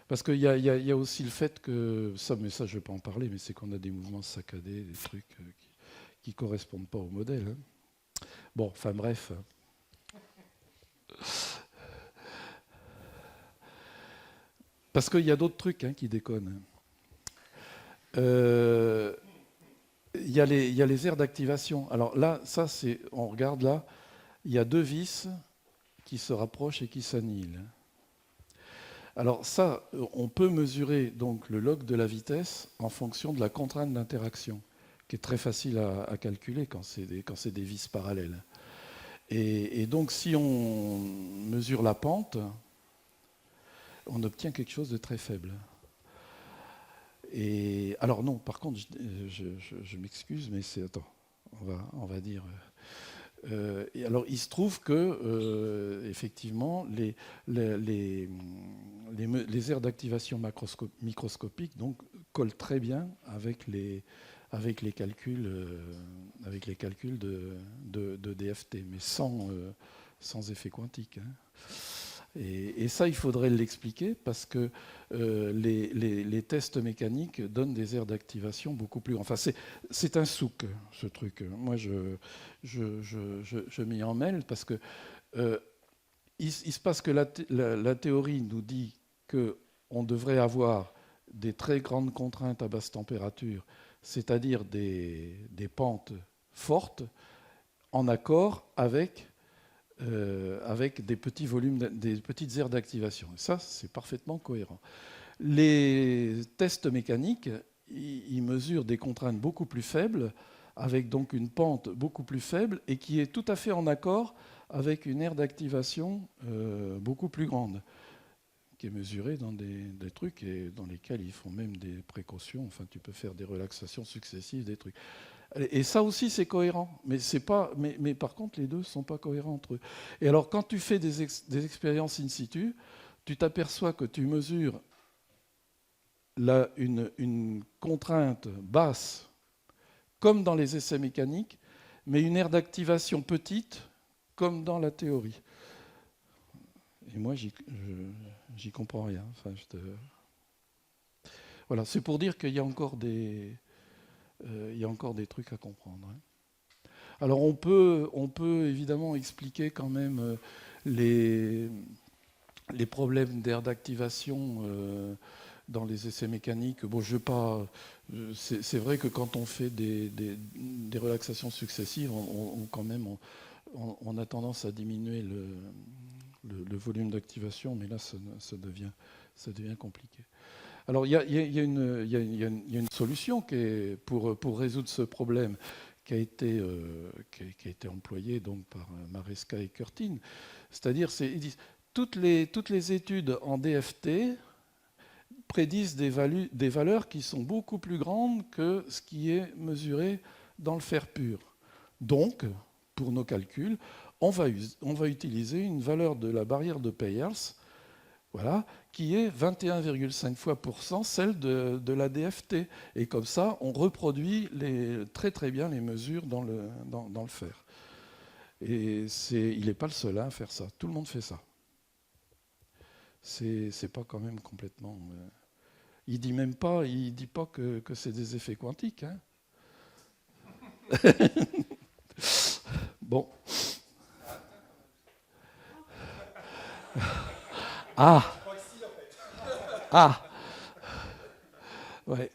Parce qu'il il y a aussi le fait que ça, mais ça je ne vais pas en parler, mais c'est qu'on a des mouvements saccadés, des trucs qui correspondent pas au modèle. Hein. Bon, enfin bref. Parce qu'il y a d'autres trucs hein, qui déconnent. Euh, il y a les aires d'activation. Alors là, ça, c'est, on regarde là, il y a deux vis qui se rapprochent et qui s'annihilent. Alors ça, on peut mesurer donc le log de la vitesse en fonction de la contrainte d'interaction, qui est très facile à calculer quand c'est des vis parallèles. Et donc si on mesure la pente, on obtient quelque chose de très faible. Et alors non, par contre, je m'excuse, mais c'est attends, on va dire. Et alors il se trouve que effectivement les aires d'activation microscopique donc collent très bien avec les calculs de DFT, mais sans effet quantique. Hein. Et ça, il faudrait l'expliquer parce que les tests mécaniques donnent des aires d'activation beaucoup plus... Enfin, c'est un souk, ce truc. Moi, je m'y emmêle parce que il se passe que la théorie nous dit qu'on devrait avoir des très grandes contraintes à basse température, c'est-à-dire des pentes fortes en accord avec des petits volumes, des petites aires d'activation. Et ça, c'est parfaitement cohérent. Les tests mécaniques, ils mesurent des contraintes beaucoup plus faibles, avec donc une pente beaucoup plus faible, et qui est tout à fait en accord avec une aire d'activation beaucoup plus grande, qui est mesurée dans des trucs et dans lesquels ils font même des précautions. Enfin, tu peux faire des relaxations successives, des trucs. Et ça aussi, c'est cohérent. Mais par contre, les deux ne sont pas cohérents entre eux. Et alors, quand tu fais des expériences in situ, tu t'aperçois que tu mesures une contrainte basse, comme dans les essais mécaniques, mais une aire d'activation petite, comme dans la théorie. Et moi, j'y comprends rien. Enfin, voilà, c'est pour dire qu'il y a encore il y a encore des trucs à comprendre, hein. Alors on peut évidemment expliquer quand même les problèmes d'air d'activation dans les essais mécaniques. Bon, je veux pas. C'est vrai que quand on fait des relaxations successives, quand même, on a tendance à diminuer le volume d'activation, mais là, ça devient compliqué. Alors, il y a une solution pour résoudre ce problème qui a été employée donc par Maresca et Curtin. C'est-à-dire, ils disent toutes les études en DFT prédisent des valeurs qui sont beaucoup plus grandes que ce qui est mesuré dans le fer pur. Donc, pour nos calculs, on va utiliser une valeur de la barrière de Peierls, voilà, qui est 21,5 fois celle de la DFT. Et comme ça, on reproduit très très bien les mesures dans le fer. Et il n'est pas le seul à faire ça. Tout le monde fait ça. C'est pas quand même complètement... il dit pas que c'est des effets quantiques, hein. Bon. Ah. Ah. Ouais.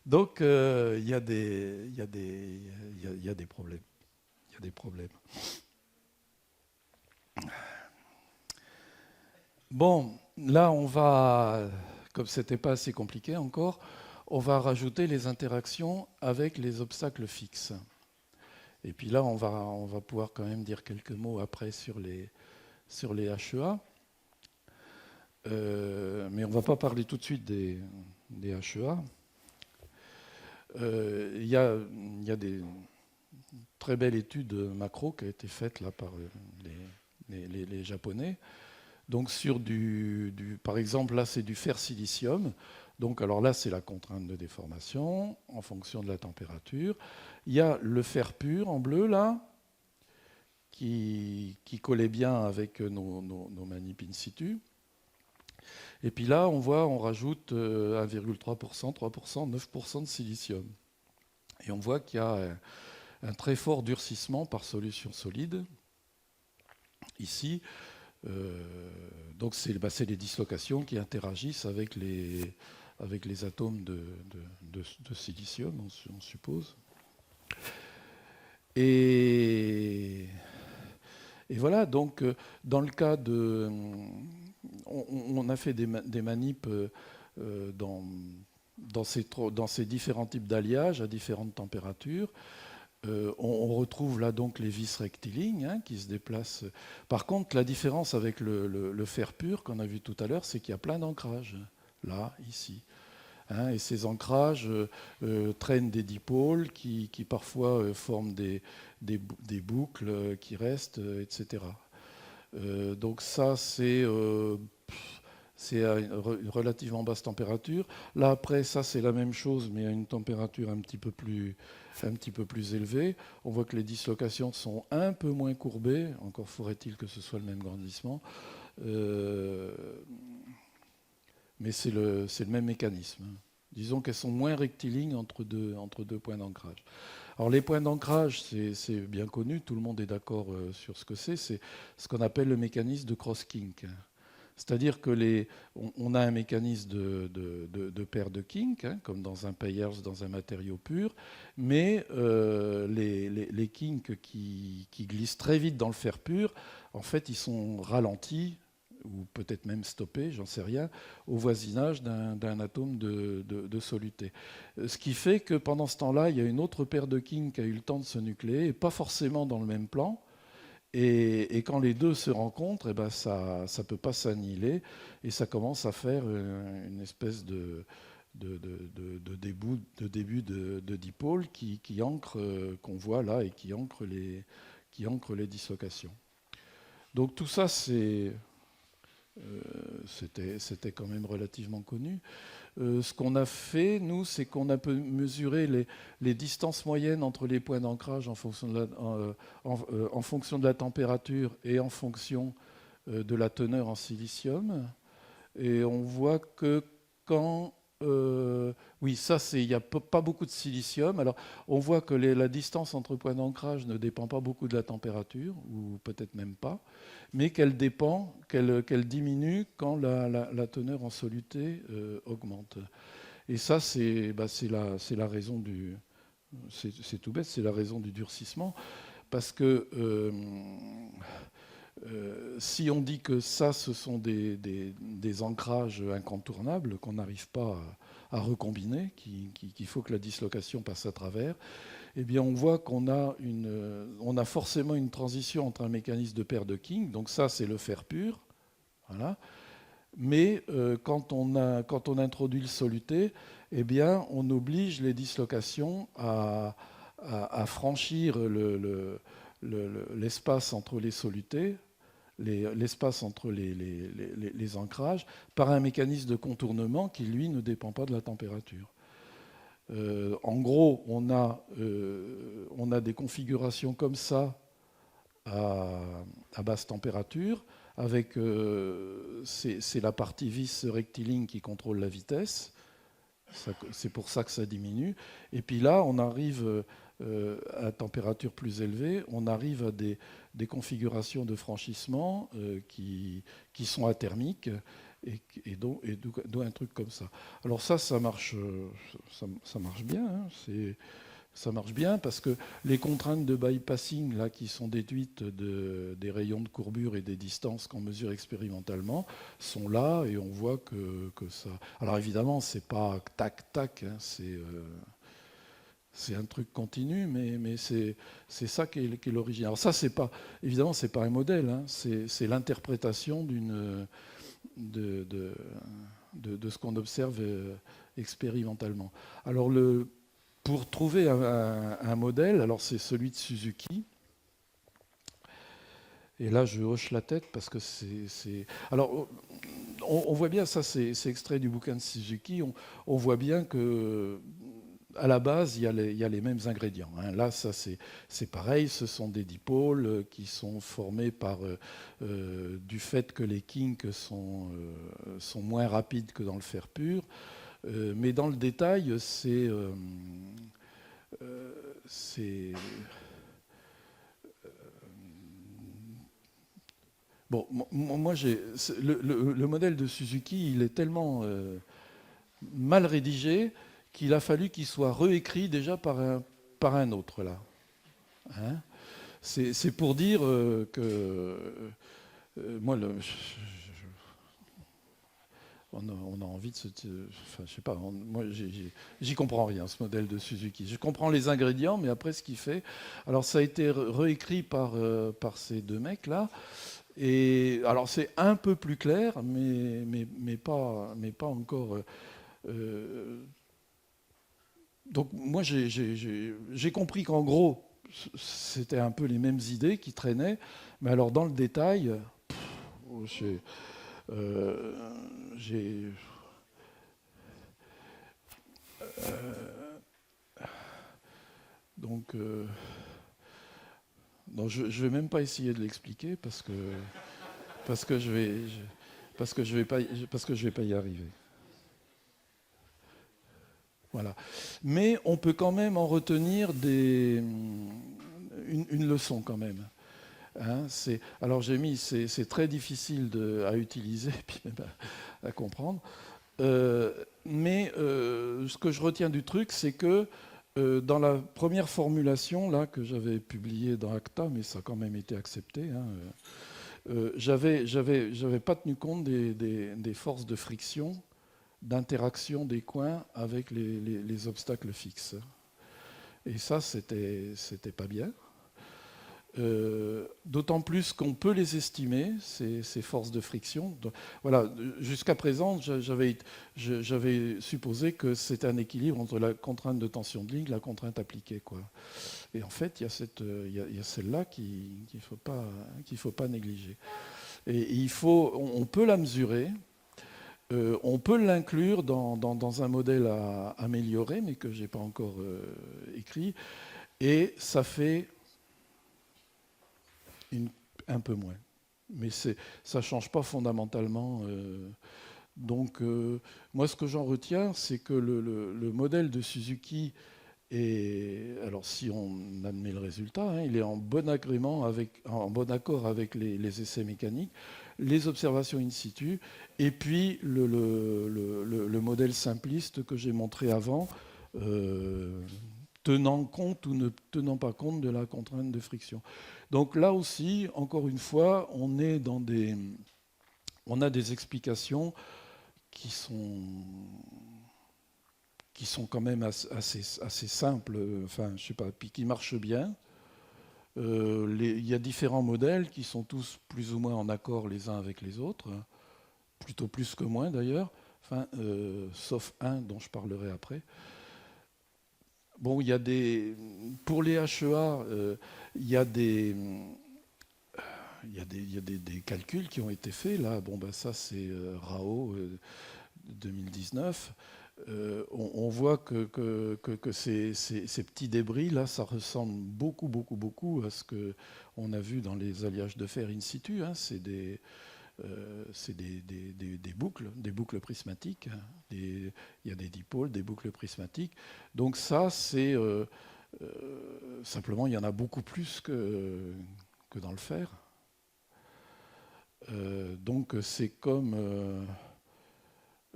Donc il y a des problèmes. Il y a des problèmes. Bon, là on va, comme c'était pas assez compliqué encore, on va rajouter les interactions avec les obstacles fixes. Et puis là, on va pouvoir quand même dire quelques mots après sur les HEA. Mais on ne va pas parler tout de suite des HEA. Il y a des très belles études macro qui ont été faites là par les Japonais. Donc sur par exemple, là c'est du fer silicium. Donc alors là c'est la contrainte de déformation en fonction de la température. Il y a le fer pur en bleu là qui collait bien avec nos manips in situ. Et puis là on rajoute 1,3%, 3%, 9% de silicium. Et on voit qu'il y a un très fort durcissement par solution solide. Ici, donc c'est les dislocations qui interagissent avec les atomes de silicium, on suppose. Et voilà, donc dans le cas de... On a fait des manips dans ces différents types d'alliages à différentes températures. On retrouve là donc les vis rectilignes qui se déplacent. Par contre, la différence avec le fer pur qu'on a vu tout à l'heure, c'est qu'il y a plein d'ancrages, là, ici. Et ces ancrages traînent des dipôles qui parfois forment des boucles qui restent, etc. Donc ça, c'est à une relativement basse température. Là, après, ça, c'est la même chose, mais à une température un petit peu plus élevée. On voit que les dislocations sont un peu moins courbées. Encore faudrait-il que ce soit le même grandissement. Mais c'est le même mécanisme. Disons qu'elles sont moins rectilignes entre deux points d'ancrage. Alors les points d'ancrage, c'est bien connu, tout le monde est d'accord sur ce que c'est. C'est ce qu'on appelle le mécanisme de cross-kink. C'est-à-dire que on a un mécanisme de paire de kink, comme dans un Peierls, dans un matériau pur, mais les kinks qui glissent très vite dans le fer pur, en fait, ils sont ralentis, ou peut-être même stoppés, j'en sais rien, au voisinage d'un atome de soluté. Ce qui fait que pendant ce temps-là, il y a une autre paire de kinks qui a eu le temps de se nucléer, et pas forcément dans le même plan. Et quand les deux se rencontrent, ça ne peut pas s'annihiler et ça commence à faire une espèce de début de dipôle qui ancre, qu'on voit là et qui ancre les dislocations. Donc tout ça, c'était quand même relativement connu. Ce qu'on a fait, nous, c'est qu'on a mesuré les distances moyennes entre les points d'ancrage en fonction de la température et en fonction de la teneur en silicium. Et on voit que quand... oui, ça, il n'y a pas beaucoup de silicium. Alors, on voit que la distance entre points d'ancrage ne dépend pas beaucoup de la température, ou peut-être même pas, mais qu'elle diminue quand la teneur en soluté augmente. Et ça, c'est la raison du... C'est tout bête, c'est la raison du durcissement. Parce que si on dit que ça, ce sont des ancrages incontournables qu'on n'arrive pas à recombiner, qu'il faut que la dislocation passe à travers, eh bien on voit qu'on a forcément une transition entre un mécanisme de paire de King, donc ça c'est le fer pur, voilà. Mais quand on introduit le soluté, eh bien on oblige les dislocations à franchir l'espace entre les solutés, l'espace entre les ancrages, par un mécanisme de contournement qui, lui, ne dépend pas de la température. En gros, on a des configurations comme ça à basse température, avec c'est la partie vis rectiligne qui contrôle la vitesse. C'est pour ça que ça diminue. Et puis là, on arrive à température plus élevée, on arrive à des configurations de franchissement qui sont athermiques et d'où un truc comme ça. Alors ça marche bien. Hein, ça marche bien parce que les contraintes de bypassing là, qui sont déduites des rayons de courbure et des distances qu'on mesure expérimentalement sont là et on voit que ça... Alors évidemment, c'est pas tac-tac, hein, c'est un truc continu, mais c'est ça qui est l'origine. Alors ça, évidemment, c'est pas un modèle, hein, c'est l'interprétation de ce qu'on observe expérimentalement. Alors pour trouver un modèle, alors c'est celui de Suzuki. Et là, je hoche la tête parce que c'est... Alors, on voit bien, ça c'est extrait du bouquin de Suzuki, on voit bien que à la base, il y a les mêmes ingrédients. Hein. Là, ça c'est pareil, ce sont des dipôles qui sont formés par du fait que les kinks sont moins rapides que dans le fer pur. Mais dans le détail, c'est bon, moi, le modèle de Suzuki, il est tellement mal rédigé qu'il a fallu qu'il soit réécrit déjà par un autre, là. Hein, c'est pour dire que moi, on a envie de se... Enfin, je sais pas, moi, j'y comprends rien, ce modèle de Suzuki. Je comprends les ingrédients, mais après, ce qu'il fait... Alors, ça a été réécrit par ces deux mecs-là. Et alors, c'est un peu plus clair, mais pas encore... donc, moi, j'ai compris qu'en gros, c'était un peu les mêmes idées qui traînaient. Mais alors, dans le détail... j'ai donc non, je vais même pas essayer de l'expliquer parce que je vais pas y arriver. Voilà. Mais on peut quand même en retenir une leçon quand même. Hein, alors j'ai mis, c'est très difficile à utiliser puis même à comprendre. Mais ce que je retiens du truc, c'est que dans la première formulation là que j'avais publiée dans Acta, mais ça a quand même été accepté, hein, j'avais pas tenu compte des forces de friction, d'interaction des coins avec les obstacles fixes. Et ça, c'était pas bien. D'autant plus qu'on peut les estimer, ces forces de friction. Donc, voilà, jusqu'à présent, j'avais supposé que c'était un équilibre entre la contrainte de tension de ligne et la contrainte appliquée, quoi. Et en fait, il y a celle-là qu'il ne faut pas négliger. Et on peut la mesurer, on peut l'inclure dans un modèle à améliorer, mais que je n'ai pas encore écrit, et ça fait un peu moins. Mais ça ne change pas fondamentalement. Donc, moi, ce que j'en retiens, c'est que le modèle de Suzuki est, alors si on admet le résultat, hein, il est en bon agrément en bon accord avec les essais mécaniques, les observations in situ, et puis le modèle simpliste que j'ai montré avant, tenant compte ou ne tenant pas compte de la contrainte de friction. Donc là aussi, encore une fois, on a des explications qui sont quand même assez simples, enfin, je sais pas, puis qui marchent bien. Il y a différents modèles qui sont tous plus ou moins en accord les uns avec les autres, plutôt plus que moins d'ailleurs, enfin, sauf un dont je parlerai après. Bon, pour les HEA, il y a des des calculs qui ont été faits. Là, bon, ben, ça, c'est Rao 2019. On voit que ces petits débris-là, ça ressemble beaucoup, beaucoup, beaucoup à ce qu'on a vu dans les alliages de fer in situ. Hein. C'est des boucles prismatiques. Il y a des dipôles, des boucles prismatiques. Donc ça, c'est simplement, il y en a beaucoup plus que dans le fer. Donc c'est comme...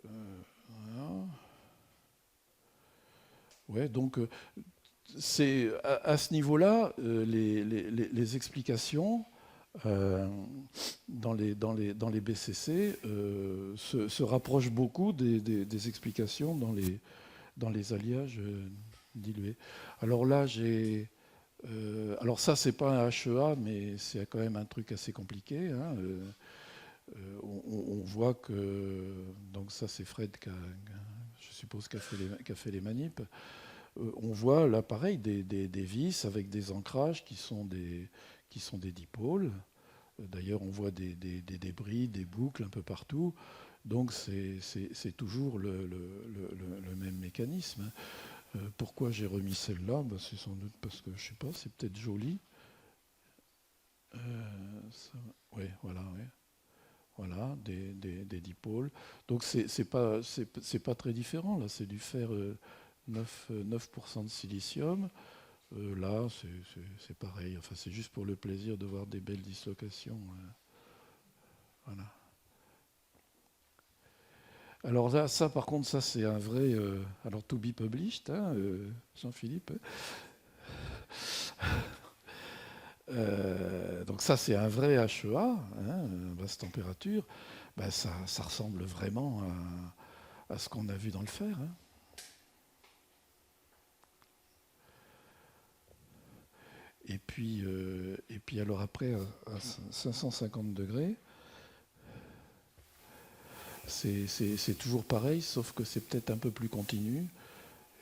voilà. Ouais, donc c'est à ce niveau-là, les explications dans les BCC se rapprochent beaucoup des explications dans les alliages dilués. Alors là, alors ça, c'est pas un HEA, mais c'est quand même un truc assez compliqué. Hein. On voit que... Donc ça, c'est Fred je suppose, qui a fait les manips. On voit là, pareil, des vis avec des ancrages qui sont des dipôles. D'ailleurs, on voit des débris, des boucles un peu partout. Donc c'est toujours le même mécanisme. Pourquoi j'ai remis celle-là? Ben, c'est sans doute parce que, je sais pas, c'est peut-être joli. Oui, voilà, ouais. Voilà, des dipôles. Donc c'est pas très différent. Là, c'est du fer 9% de silicium. Là, c'est pareil. Enfin, c'est juste pour le plaisir de voir des belles dislocations. Voilà. Alors là, ça, par contre, ça c'est un vrai. Alors, to be published, hein, Jean-Philippe. Donc ça, c'est un vrai HEA, hein, basse température. Ben, ça ressemble vraiment à ce qu'on a vu dans le fer. Hein. Et puis alors après, à 550 degrés, c'est toujours pareil, sauf que c'est peut-être un peu plus continu.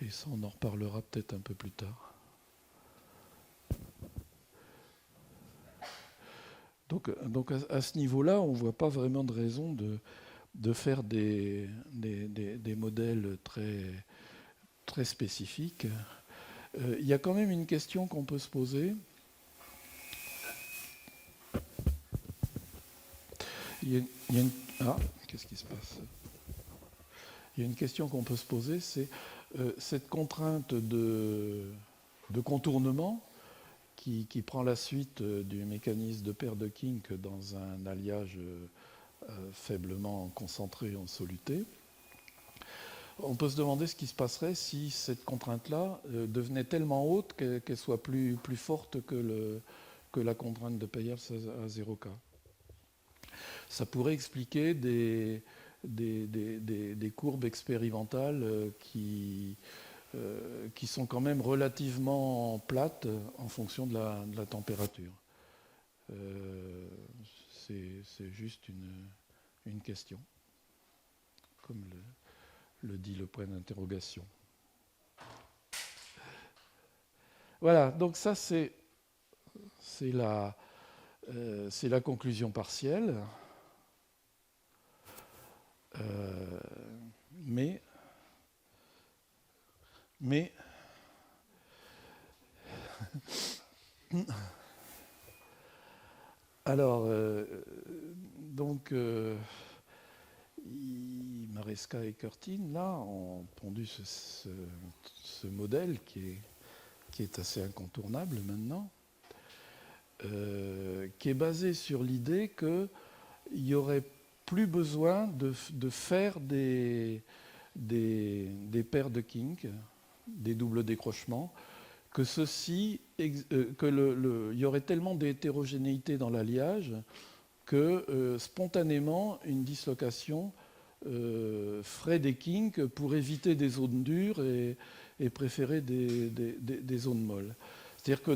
Et ça, on en reparlera peut-être un peu plus tard. Donc à ce niveau-là, on ne voit pas vraiment de raison de faire des modèles très spécifiques. Il y a quand même une question qu'on peut se poser. Qu'est-ce qui se passe? Il y a une question qu'on peut se poser, c'est cette contrainte de contournement qui prend la suite du mécanisme de paire de kink dans un alliage faiblement concentré en soluté. On peut se demander ce qui se passerait si cette contrainte-là devenait tellement haute qu'elle soit plus forte que la contrainte de Peyer's à 0K. Ça pourrait expliquer des courbes expérimentales qui sont quand même relativement plates en fonction de la température. C'est juste une question, comme le dit le point d'interrogation. Voilà, donc ça c'est la conclusion partielle. Mais alors donc, Maresca et Curtin, là, ont pondu ce modèle qui est assez incontournable maintenant, qui est basé sur l'idée qu'il n'y aurait plus besoin de faire des paires de kink, des doubles décrochements, que il y aurait tellement d'hétérogénéité dans l'alliage que spontanément une dislocation ferait des kinks pour éviter des zones dures et préférer des zones molles. C'est-à-dire que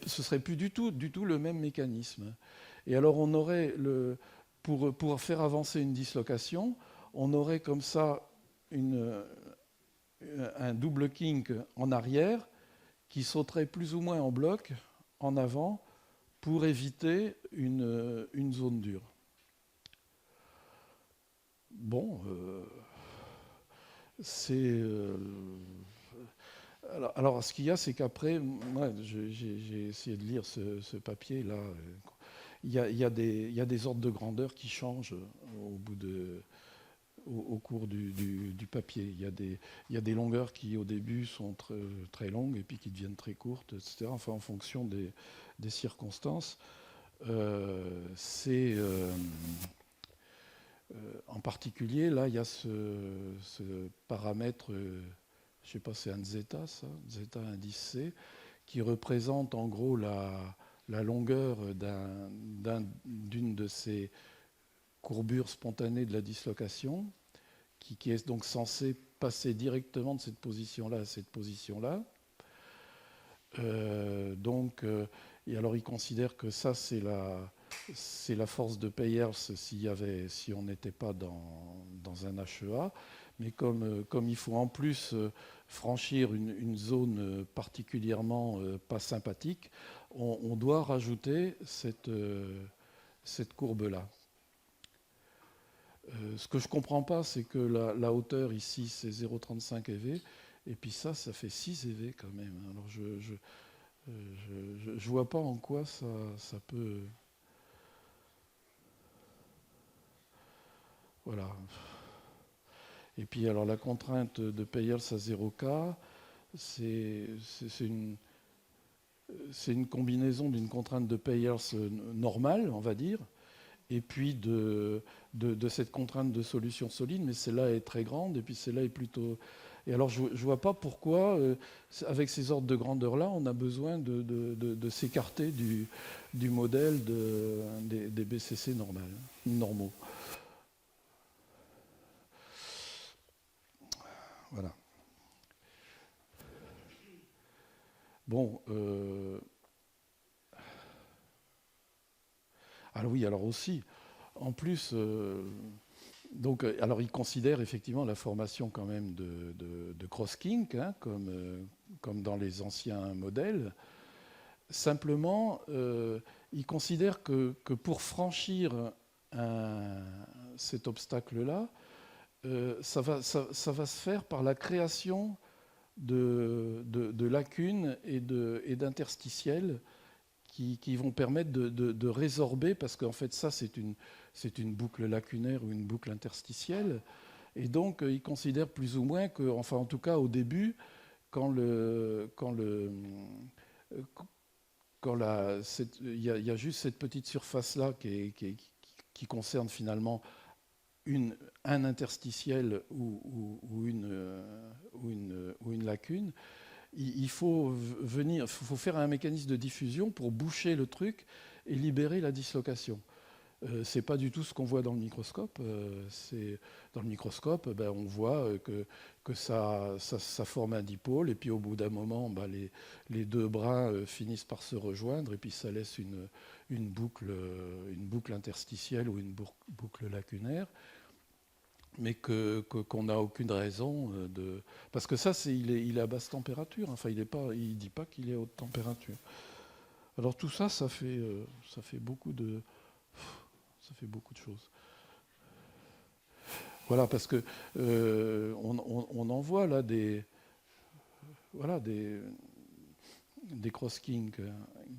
ce serait plus du tout le même mécanisme. Et alors on aurait pour faire avancer une dislocation, on aurait comme ça un double kink en arrière qui sauterait plus ou moins en bloc en avant pour éviter une zone dure. Bon, c'est... alors, ce qu'il y a, c'est qu'après, moi, j'ai essayé de lire ce papier-là. Il y a des ordres de grandeur qui changent au cours du papier. Il y a des longueurs qui, au début, sont très longues et puis qui deviennent très courtes, etc. Enfin, en fonction des circonstances. En particulier, là, il y a ce paramètre, je ne sais pas, c'est un zeta, ça, zeta indice C, qui représente en gros la longueur d'une de ces courbures spontanées de la dislocation, qui est donc censée passer directement de cette position-là à cette position-là. Et alors il considère que ça, c'est la force de Peyers si on n'était pas dans un HEA. Mais comme il faut en plus franchir une zone particulièrement pas sympathique, on doit rajouter cette courbe-là. Ce que je ne comprends pas, c'est que la hauteur ici, c'est 0,35 eV, et puis ça fait 6 eV quand même. Alors je ne vois pas en quoi ça peut... Voilà. Et puis alors la contrainte de Peyers à 0K, c'est une combinaison d'une contrainte de Peyers normale, on va dire, et puis de cette contrainte de solution solide, mais celle-là est très grande, et puis celle-là est plutôt... Et alors je ne vois pas pourquoi, avec ces ordres de grandeur-là, on a besoin de s'écarter du modèle des BCC normaux. Voilà. Bon. Alors oui, alors aussi, en plus, alors il considère effectivement la formation quand même de cross-kink, hein, comme dans les anciens modèles. Simplement, il considère que pour franchir cet obstacle-là, ça va se faire par la création de lacunes et d'interstitiels qui vont permettre de résorber, parce qu'en fait ça c'est une boucle lacunaire ou une boucle interstitielle, et donc il considère plus ou moins que, enfin en tout cas au début, il y a juste cette petite surface-là qui concerne finalement un interstitiel ou une lacune. Il faut faire un mécanisme de diffusion pour boucher le truc et libérer la dislocation. C'est pas du tout ce qu'on voit dans le microscope. Dans le microscope, on voit que ça forme un dipôle, et puis au bout d'un moment, les deux brins finissent par se rejoindre, et puis ça laisse une boucle interstitielle ou une boucle lacunaire, mais qu'on n'a aucune raison de... Parce que ça, il est à basse température. Enfin, il dit pas qu'il est à haute température. Alors tout ça, ça fait beaucoup de choses. Voilà, parce que on en voit là des cross-kink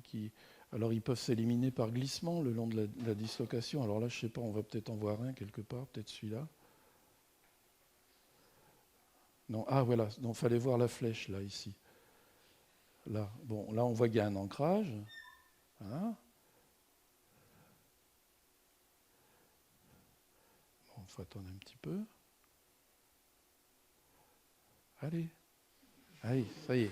qui... Alors ils peuvent s'éliminer par glissement le long de la dislocation. Alors là, je ne sais pas, on va peut-être en voir un quelque part, peut-être celui-là. Non, ah voilà, donc il fallait voir la flèche là, ici. Là, bon, là on voit qu'il y a un ancrage. Hein. Bon, il faut attendre un petit peu. Allez, ça y est.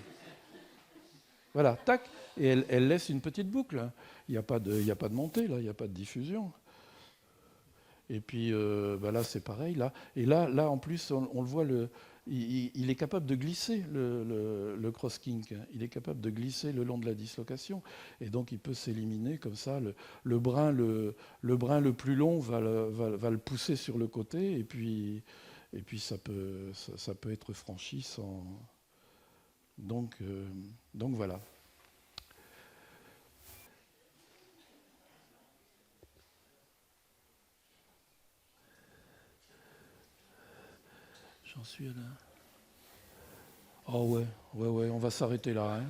Voilà, tac, et elle laisse une petite boucle. Il n'y a pas de montée, là, il n'y a pas de diffusion. Et puis là, c'est pareil. Là. Et là, en plus, on le voit, il est capable de glisser, le cross-kink. Il est capable de glisser le long de la dislocation. Et donc, il peut s'éliminer comme ça. Le brin le plus long va le pousser sur le côté. Et puis ça peut être franchi sans... Donc voilà. J'en suis là. Oh ouais, on va s'arrêter là. Hein.